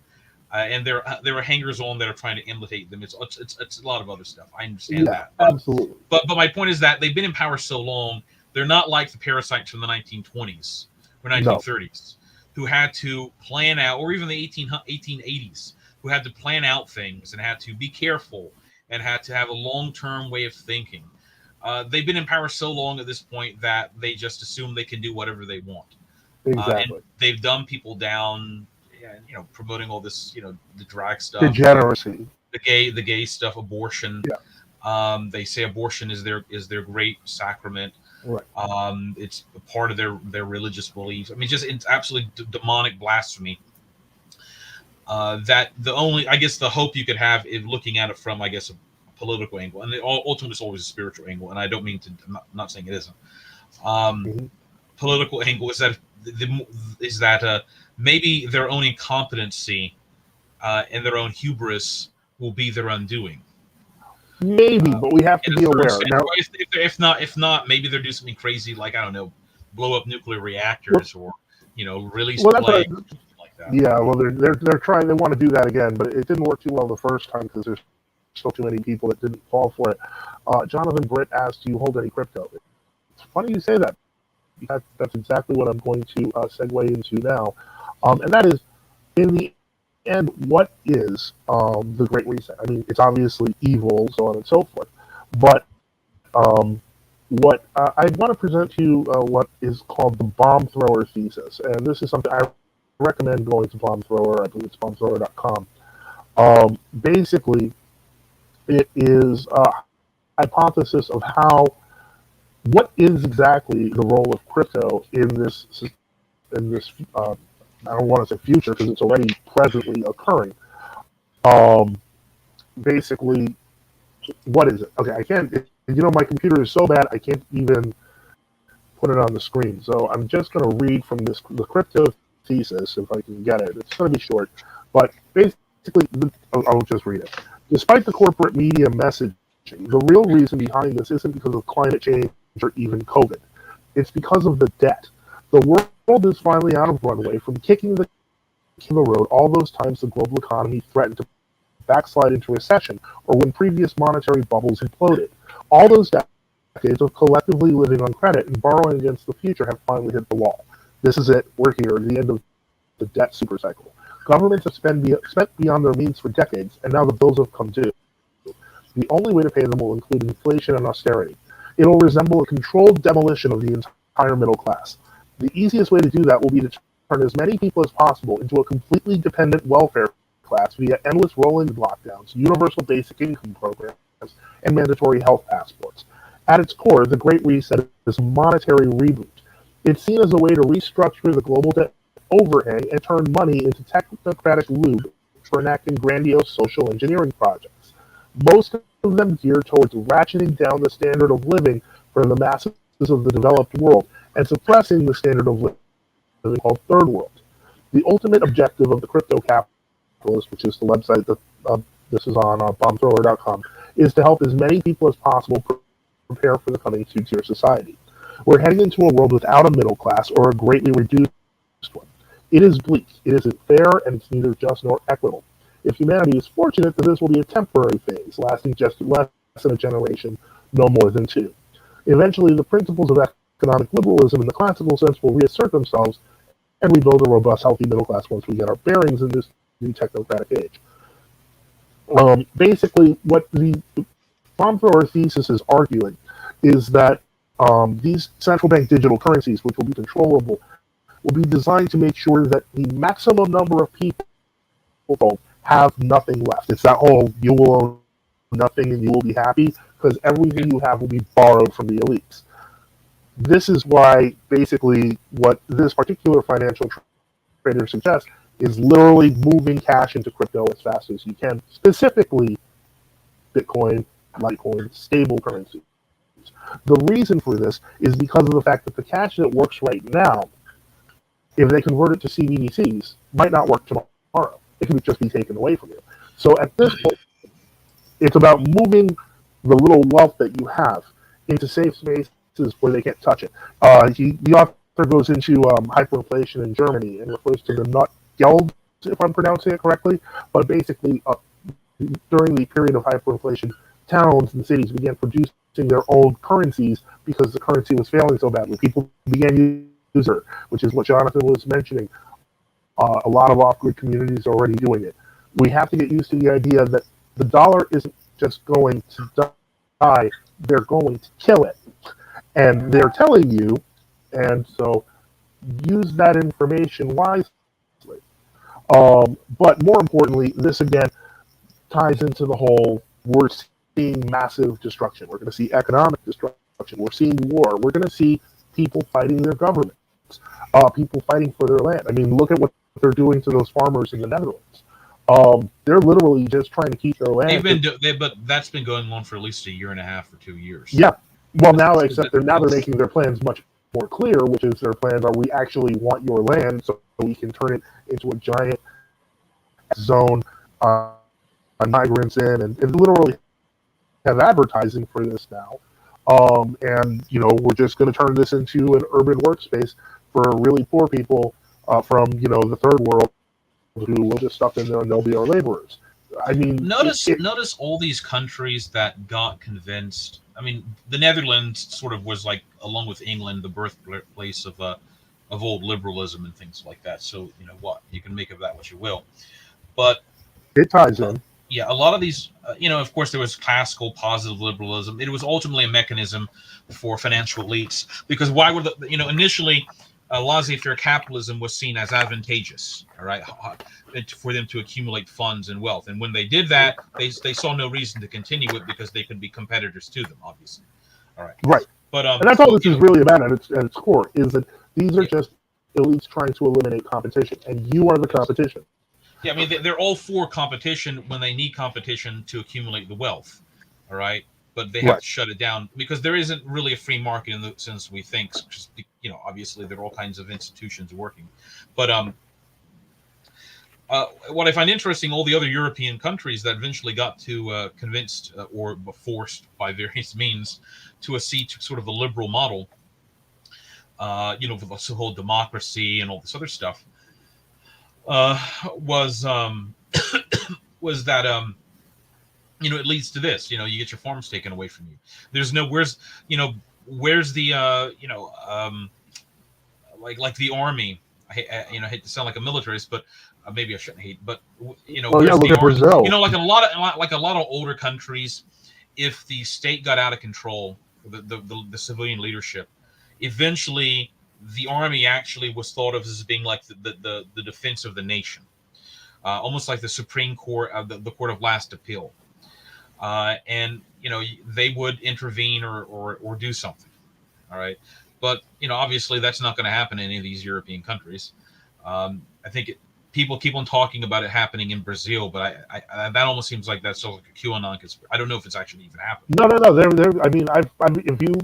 and there are hangers-on that are trying to imitate them. It's a lot of other stuff. I understand that. Absolutely. But my point is that they've been in power so long, they're not like the parasites from the 1920s or 1930s, who had to plan out, or even the 1880s, who had to plan out things and had to be careful and had to have a long-term way of thinking. They've been in power so long at this point that they just assume they can do whatever they want. Exactly. And they've dumbed people down, promoting all this, the drag stuff, degeneracy, the gay stuff, abortion. Yeah. They say abortion is their great sacrament. Right. It's a part of their religious beliefs. I mean, just it's absolutely demonic blasphemy. That the only, I guess, the hope you could have is looking at it from, I guess, a political angle, and ultimately it's always a spiritual angle. And I don't mean to, I'm not saying it isn't. Mhm. Political angle is that maybe their own incompetency and their own hubris will be their undoing. Maybe, but we have to In a be certain aware. sense, Now, if not, maybe they're doing something crazy, like, I don't know, blow up nuclear reactors, or release well, that's plague, what, something like that. yeah. Well, they're trying. They want to do that again, but it didn't work too well the first time because there's still too many people that didn't fall for it. Jonathan Britt asked, "Do you hold any crypto?" It's funny you say that. That's exactly what I'm going to segue into now, and that is, in the end, what is the Great Reset? I mean, it's obviously evil, so on and so forth, but what I want to present to you what is called the bomb thrower thesis, and this is something I recommend going to Bomb Thrower. I believe it's bombthrower.com. Basically, it is a hypothesis of what is exactly the role of crypto in this I don't want to say future because it's already presently occurring. Um, Basically, what is it? Okay, I can't. My computer is so bad I can't even put it on the screen. So I'm just going to read from the crypto thesis if I can get it. It's going to be short, but basically, I'll just read it. Despite the corporate media messaging, the real reason behind this isn't because of climate change or even COVID. It's because of the debt. The world is finally out of runway from kicking the road all those times the global economy threatened to backslide into recession, or when previous monetary bubbles imploded. All those decades of collectively living on credit and borrowing against the future have finally hit the wall. This is it. We're here, the end of the debt supercycle. Governments have spent beyond their means for decades, and now the bills have come due. The only way to pay them will include inflation and austerity. It will resemble a controlled demolition of the entire middle class. The easiest way to do that will be to turn as many people as possible into a completely dependent welfare class via endless rolling lockdowns, universal basic income programs, and mandatory health passports. At its core, the Great Reset is a monetary reboot. It's seen as a way to restructure the global debt overhang and turn money into technocratic lube for enacting grandiose social engineering projects. Most of them geared towards ratcheting down the standard of living for the masses of the developed world and suppressing the standard of living called third world. The ultimate objective of the crypto capitalist, which is the website that this is on bombthrower.com, is to help as many people as possible prepare for the coming two-tier society. We're heading into a world without a middle class or a greatly reduced one. It is bleak, it isn't fair, and it's neither just nor equitable. If humanity is fortunate, then this will be a temporary phase, lasting just less than a generation, no more than two. Eventually, the principles of economic liberalism in the classical sense will reassert themselves, and we build a robust, healthy middle class once we get our bearings in this new technocratic age. Basically, what the bomb thrower thesis is arguing is that these central bank digital currencies, which will be controllable, will be designed to make sure that the maximum number of people have nothing left. It's that whole you will own nothing and you will be happy, because everything you have will be borrowed from the elites. This is why basically what this particular financial trader suggests is literally moving cash into crypto as fast as you can, specifically Bitcoin, Litecoin, stable currencies. The reason for this is because of the fact that the cash that works right now, if they convert it to CBDCs, might not work tomorrow. It could just be taken away from you. So at this point, it's about moving the little wealth that you have into safe spaces where they can't touch it. The author goes into hyperinflation in Germany and refers to the Nutgeld, if I'm pronouncing it correctly, but basically during the period of hyperinflation, towns and cities began producing their own currencies because the currency was failing so badly. People began using it, which is what Jonathan was mentioning. A lot of off-grid communities are already doing it. We have to get used to the idea that the dollar isn't just going to die, they're going to kill it. And they're telling you, and so use that information wisely. But more importantly, this again ties into the whole we're seeing massive destruction. We're going to see economic destruction. We're seeing war. We're going to see people fighting their governments, people fighting for their land. I mean, look at what they're doing to those farmers in the Netherlands. They're literally just trying to keep their land. But that's been going on for at least a year and a half or 2 years. Yeah. Well, now they're making their plans much more clear, which is their plans are we actually want your land so we can turn it into a giant zone migrants in, and literally have advertising for this now. And we're just going to turn this into an urban workspace for really poor people from the third world who will just stuff in there and they'll be our laborers. I mean, notice all these countries that got convinced. I mean, the Netherlands sort of was like, along with England, the birthplace of old liberalism and things like that. So you can make of that what you will, but it ties in. Yeah, a lot of these, of course, there was classical positive liberalism. It was ultimately a mechanism for financial elites because why would initially laissez-faire capitalism was seen as advantageous, all right, for them to accumulate funds and wealth. And when they did that, they saw no reason to continue it because they could be competitors to them, obviously. All right. Right. But and that's all this is really about at its core is that these are just elites trying to eliminate competition, and you are the competition. Yeah, I mean, they're all for competition when they need competition to accumulate the wealth, all right? But they have to shut it down because there isn't really a free market in the sense we think. Just, obviously there are all kinds of institutions working. But what I find interesting, all the other European countries that eventually got to convinced or forced by various means to accede to sort of the liberal model, with the whole democracy and all this other stuff, was that it leads to this. You get your farms taken away from you. There's no where's the like the army. I hate to sound like a militarist, but maybe I shouldn't hate. But look at Brazil. Like a lot of older countries, if the state got out of control, the civilian leadership, eventually the army actually was thought of as being like the defense of the nation, almost like the Supreme Court, the court of last appeal, and they would intervene or do something. All right, but obviously that's not going to happen in any of these European countries. I think people keep on talking about it happening in Brazil, but I that almost seems like that's sort of like a QAnon conspiracy. I don't know if it's actually even happening. No. There. I mean,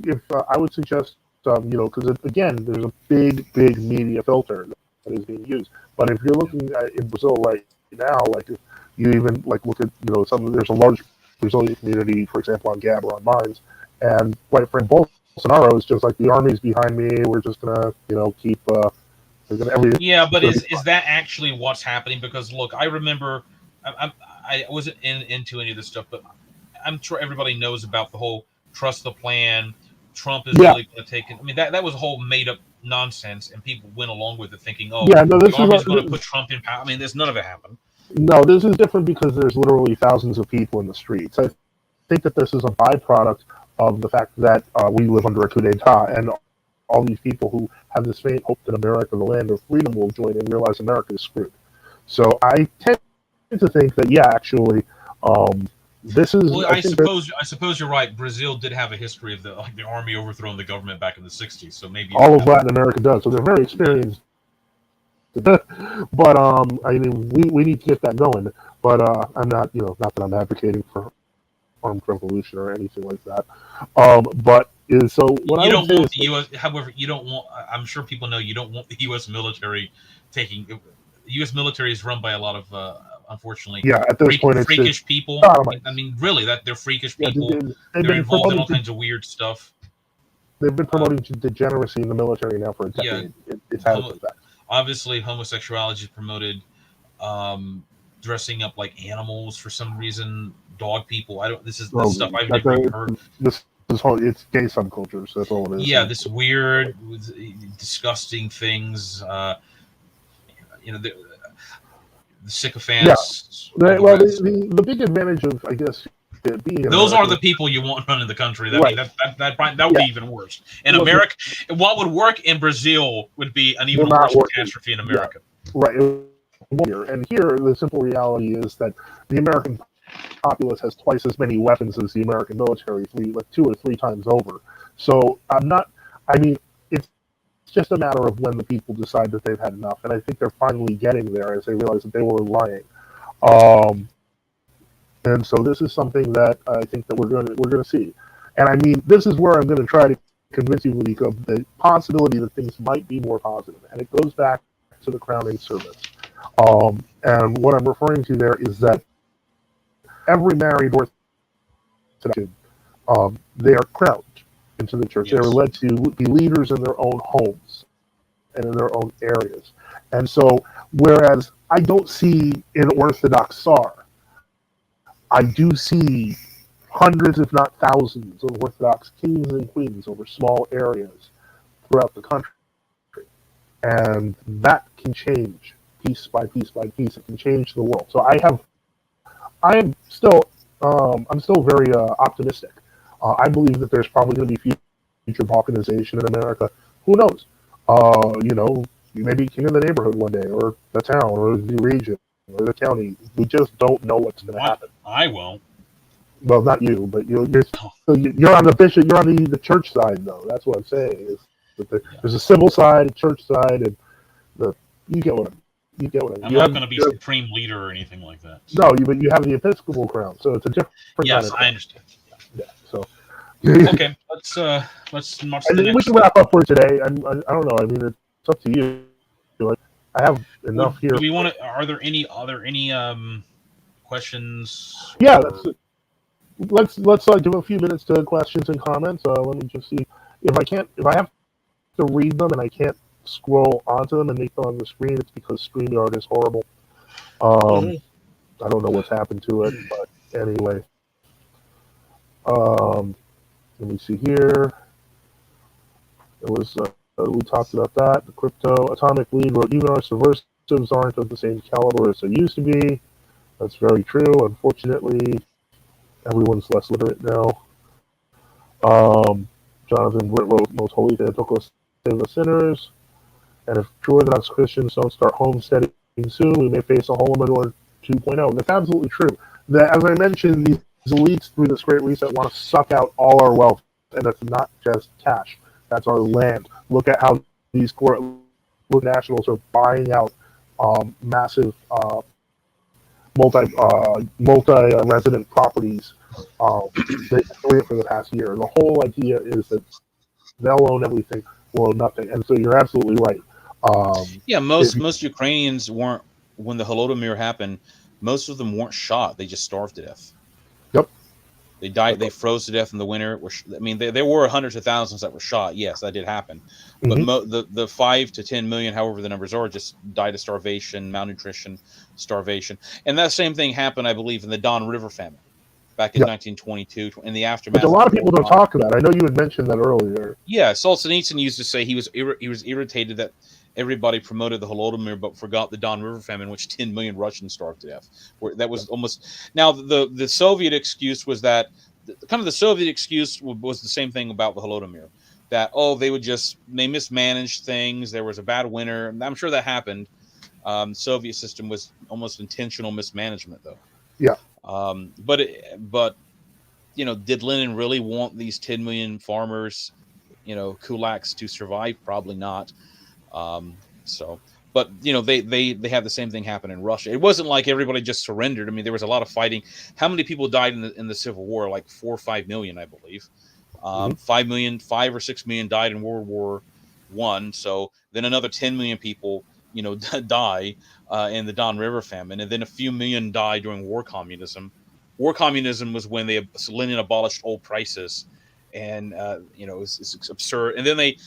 if I would suggest. Because again, there's a big media filter that is being used. But if you're looking at in Brazil right now, like if you even look at there's a large Brazilian community, for example, on Gab or on Mines, and quite frankly, Bolsonaro is just like the army's behind me. We're just gonna keep. Yeah, but is that actually what's happening? Because look, I remember I wasn't into any of this stuff, but I'm sure everybody knows about the whole trust the plan. Trump is really going to take it. I mean, that was a whole made-up nonsense, and people went along with it thinking, the army's going to put Trump in power. I mean, there's none of it happened. No, this is different because there's literally thousands of people in the streets. I think that this is a byproduct of the fact that we live under a coup d'etat, and all these people who have this faint hope that America, the land of freedom, will join and realize America is screwed. So I tend to think that, actually, this is. Well, I suppose you're right. Brazil did have a history of the army overthrowing the government back in the '60s, so maybe all of Latin America does. So they're very experienced. But I mean, we need to get that going. But I'm not, not that I'm advocating for armed revolution or anything like that. But so what you I don't would want say the U.S. However, you don't want. I'm sure people know you don't want the U.S. military taking. The U.S. military is run by a lot of. Unfortunately, at this point, it's freakish people. I mean, really, that they're freakish people. They're involved in all kinds of weird stuff. They've been promoting degeneracy in the military now for a decade. It's had its effect. Obviously, homosexuality is promoted. Dressing up like animals for some reason. Dog people. This is stuff I've never heard. It's gay subcultures. That's all it is. Yeah, this weird, disgusting things. The sycophants. Yeah. Well, the big advantage of, I guess, being those are the people you want running the country. That would be even worse. In America, what would work in Brazil would be an even worse catastrophe in America. Yeah. Right. And here, the simple reality is that the American populace has twice as many weapons as the American military, like 2 or 3 times over. So I'm not. I mean, it's just a matter of when the people decide that they've had enough, and I think they're finally getting there as they realize that they were lying. And so this is something that I think that we're going to see. And I mean, this is where I'm going to try to convince you, Malik, of the possibility that things might be more positive. And it goes back to the crowning service. And what I'm referring to there is that every married Orthodox, they are crowned into the church. Yes. They are led to be leaders in their own homes and in their own areas. And so, whereas I don't see an Orthodox Tsar, I do see hundreds, if not thousands, of Orthodox kings and queens over small areas throughout the country. And that can change piece by piece by piece. It can change the world. So I'm still very optimistic. I believe that there's probably going to be future balkanization in America. Who knows? You may be king of the neighborhood one day, or the town, or the region, or the county. We just don't know what's going to happen. I won't. Well, not you, but you're on the bishop. You're on the church side, though. That's what I'm saying. Is that there's a civil side, a church side, and you get what I'm not going to be supreme leader or anything like that. No, but you have the Episcopal crown, so it's a different. Yes, I understand. Yeah. So. Okay, let's march to the next. We can wrap up for today. I don't know. I mean, it's up to you. Like, I have enough here. Do we want to? Are there any questions? Yeah, let's give a few minutes to questions and comments. Let me just see if I have to read them and I can't scroll onto them and make them on the screen. It's because StreamYard is horrible. I don't know what's happened to it, but anyway. Let me see here. It was we talked about that. The crypto atomic lead wrote, even our subversives aren't of the same caliber as they used to be. That's very true. Unfortunately, everyone's less literate now. Jonathan Britt wrote, most holy Theotokos save the sinners. And if true Orthodox Christians don't start homesteading soon, we may face a Holodomor 2.0. That's absolutely true. As I mentioned, these elites through this Great Reset want to suck out all our wealth, and that's not just cash. That's our land. Look at how these multinationals are buying out massive multi-resident properties. They've been doing it for the past year. The whole idea is that they'll own everything, we'll own nothing. And so you're absolutely right. Most Ukrainians weren't, when the Holodomor happened, most of them weren't shot. They just starved to death. Yep. They died. They froze to death in the winter. There were hundreds of thousands that were shot. Yes, that did happen. But the 5 to 10 million, however the numbers are, just died of starvation, malnutrition, starvation. And that same thing happened, I believe, in the Don River famine back in 1922, in the aftermath. Which a lot of people don't talk about. I know you had mentioned that earlier. Yeah, Solzhenitsyn used to say he was irritated that everybody promoted the Holodomor but forgot the Don River famine, which 10 million Russians starved to death. That was almost. Now the Soviet excuse was that the Soviet excuse was the same thing about the Holodomor, that they mismanaged things. There was a bad winter. I'm sure that happened. Soviet system was almost intentional mismanagement, though. Yeah. But did Lenin really want these 10 million farmers, kulaks to survive? Probably not. But they had the same thing happen in Russia. It wasn't like everybody just surrendered. I mean, there was a lot of fighting. How many people died in the Civil War? Like 4 or 5 million, I believe. 5 or 6 million died in World War I. So then another 10 million people, die in the Don River famine, and then a few million died during war communism. War communism was when Lenin abolished old prices, and it's absurd. And then they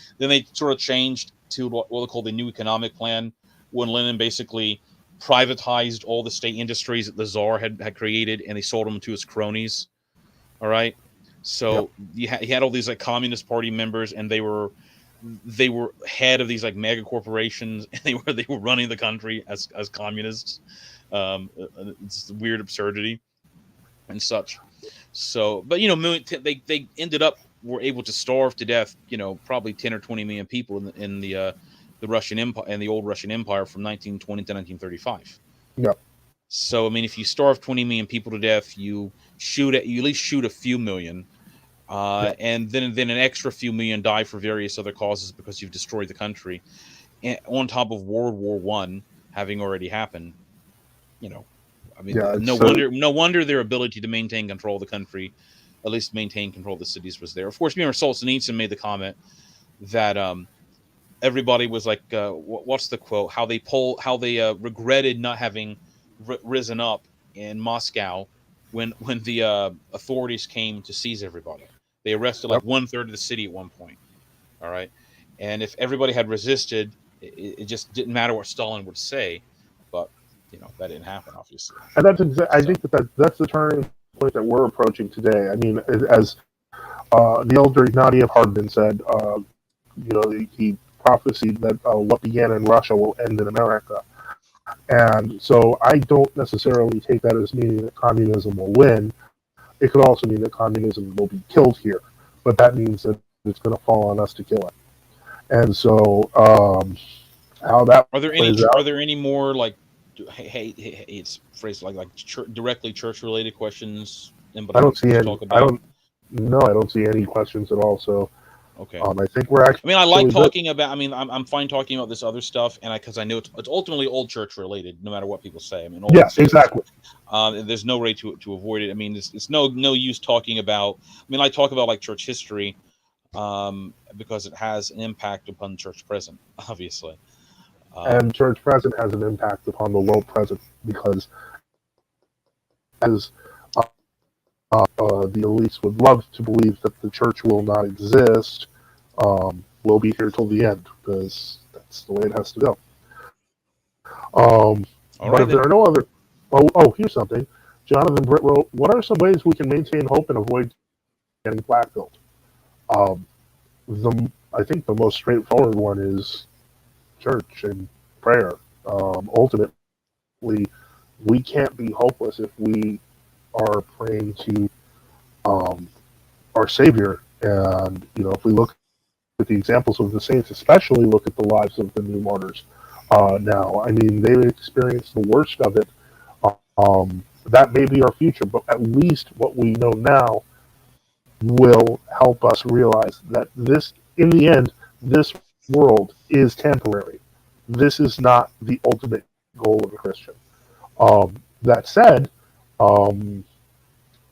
sort of changed to what they call the New Economic Plan, when Lenin basically privatized all the state industries that the Tsar had created, and they sold them to his cronies. All right, so he had all these like Communist Party members, and they were head of these like mega corporations, and they were running the country as communists. It's weird absurdity and such. So, but they ended up were able to starve to death, probably 10 or 20 million people in the Russian Empire and the old Russian Empire from 1920 to 1935. Yeah. So I mean, if you starve 20 million people to death, you at least shoot a few million, Yeah. and then an extra few million die for various other causes because you've destroyed the country, and on top of World War One having already happened. You know, I mean, Yeah, no it's wonder their ability to maintain control of the country, at least maintain control of the cities, was there. Of course, remember Solzhenitsyn made the comment that everybody was like, what's the quote? How they regretted not having risen up in Moscow when the authorities came to seize everybody. They arrested like yep. 1/3 of the city at one point. All right, and if everybody had resisted, it just didn't matter what Stalin would say, but that didn't happen, obviously. And I So think that's the turning point that we're approaching today. I mean, as the elder Ignatiev Hardman said, he prophesied that what began in Russia will end in America. And so I don't necessarily take that as meaning that communism will win. It could also mean that communism will be killed here, but that means that it's going to fall on us to kill it. And so how that are there plays out, any more like it's phrased like directly church related questions I anybody don't see wants to any. talk about? I don't see any questions at all. So Okay. I think we're actually. I mean, I like talking about. I mean, I'm fine talking about this other stuff, and because I know it's ultimately old church related, no matter what people say. I mean, Yes, exactly. There's no way to avoid it. I mean, it's no use talking about. I mean, I talk about like church history, because it has an impact upon church present, obviously. And church present has an impact upon the world present because as the elites would love to believe that the church will not exist, we'll be here till the end because that's the way it has to go. But if there are no other, here's something. Jonathan Britt wrote, "What are some ways we can maintain hope and avoid getting blackpilled?" I think the most straightforward one is church and prayer. Ultimately, we can't be hopeless if we are praying to our Savior. And if we look at the examples of the saints, especially look at the lives of the new martyrs now. I mean, they experienced the worst of it. That may be our future, but at least what we know now will help us realize that in the end, this world is temporary. This is not the ultimate goal of a Christian. That said,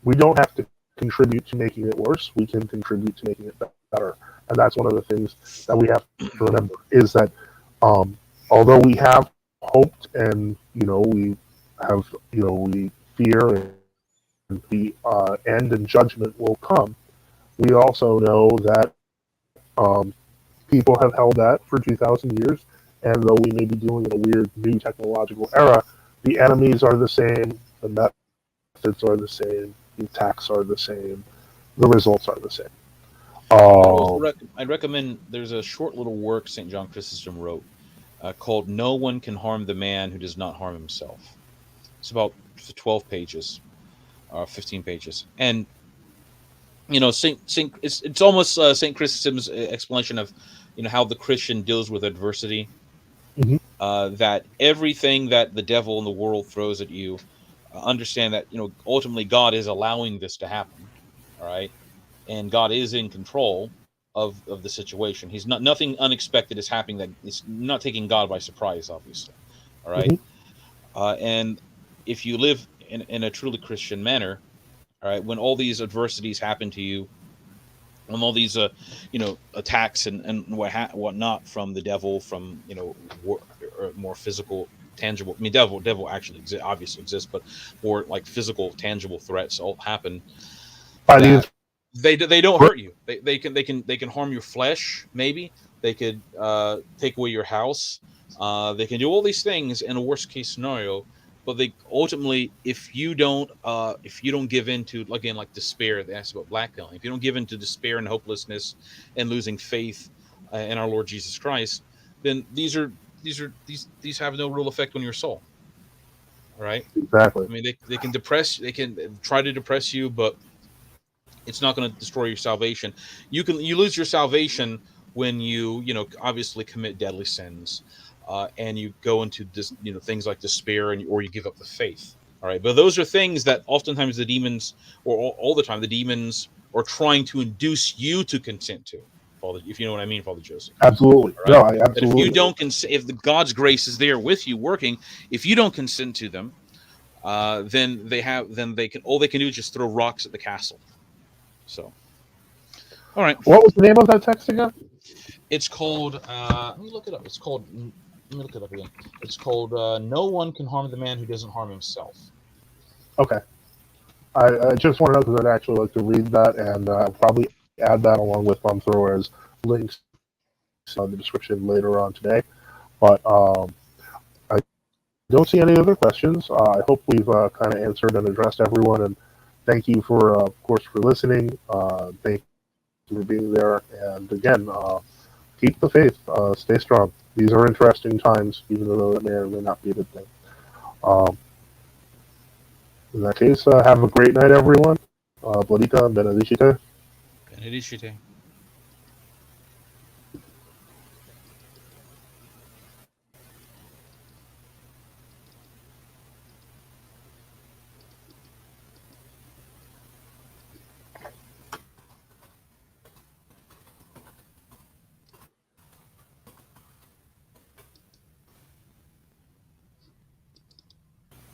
we don't have to contribute to making it worse. We can contribute to making it better. And that's one of the things that we have to remember is that although we have hoped and, we have, we fear and the end and judgment will come, we also know that people have held that for 2,000 years. And though we may be dealing in a weird new technological era, the enemies are the same, the methods are the same, the attacks are the same, the results are the same. I'd recommend, there's a short little work St. John Chrysostom wrote called "No One Can Harm the Man Who Does Not Harm Himself." It's about 12 pages, 15 pages, and it's almost St. Chrysostom's explanation of how the Christian deals with adversity. Mm-hmm. That everything that the devil in the world throws at you, understand that ultimately God is allowing this to happen. All right. And God is in control of the situation. He's nothing unexpected is happening. That it's not taking God by surprise, obviously. All right. Mm-hmm. And if you live in a truly Christian manner, all right, when all these adversities happen to you, when all these attacks and whatnot from the devil, from more physical, tangible. I mean, devil actually obviously exists, but more like physical, tangible threats all happen. They don't hurt you. They can harm your flesh. Maybe they could take away your house. They can do all these things in a worst case scenario. But they ultimately, if you don't give in to, again, like despair, they asked about blackpilling. If you don't give in to despair and hopelessness and losing faith in our Lord Jesus Christ, then these have no real effect on your soul. All right. Exactly. I mean, they can try to depress you, but it's not going to destroy your salvation. You lose your salvation when you obviously commit deadly sins. and you go into this, things like despair, or you give up the faith. All right, but those are things that oftentimes the demons, or all the time, the demons are trying to induce you to consent to, Father. If you know what I mean, Father Joseph. Absolutely. All right? No, I But if you absolutely. don't consent, if the God's grace is there with you working, if you don't consent to them, then they can all they can do is just throw rocks at the castle. So, all right, What was the name of that text again? it's called. Let me look it up. It's called. Let me look it up again. It's called "No one can harm the man who doesn't harm himself." Okay. I just want to know because I'd actually like to read that and probably add that along with throw as links in the description later on today. But I don't see any other questions. I hope we've kind of answered and addressed everyone. And thank you of course, for listening. Thank you for being there. And again, keep the faith. Stay strong. These are interesting times, even though it may or may not be a good thing. In that case, have a great night, everyone. Bonita, benedicite. Benedicite.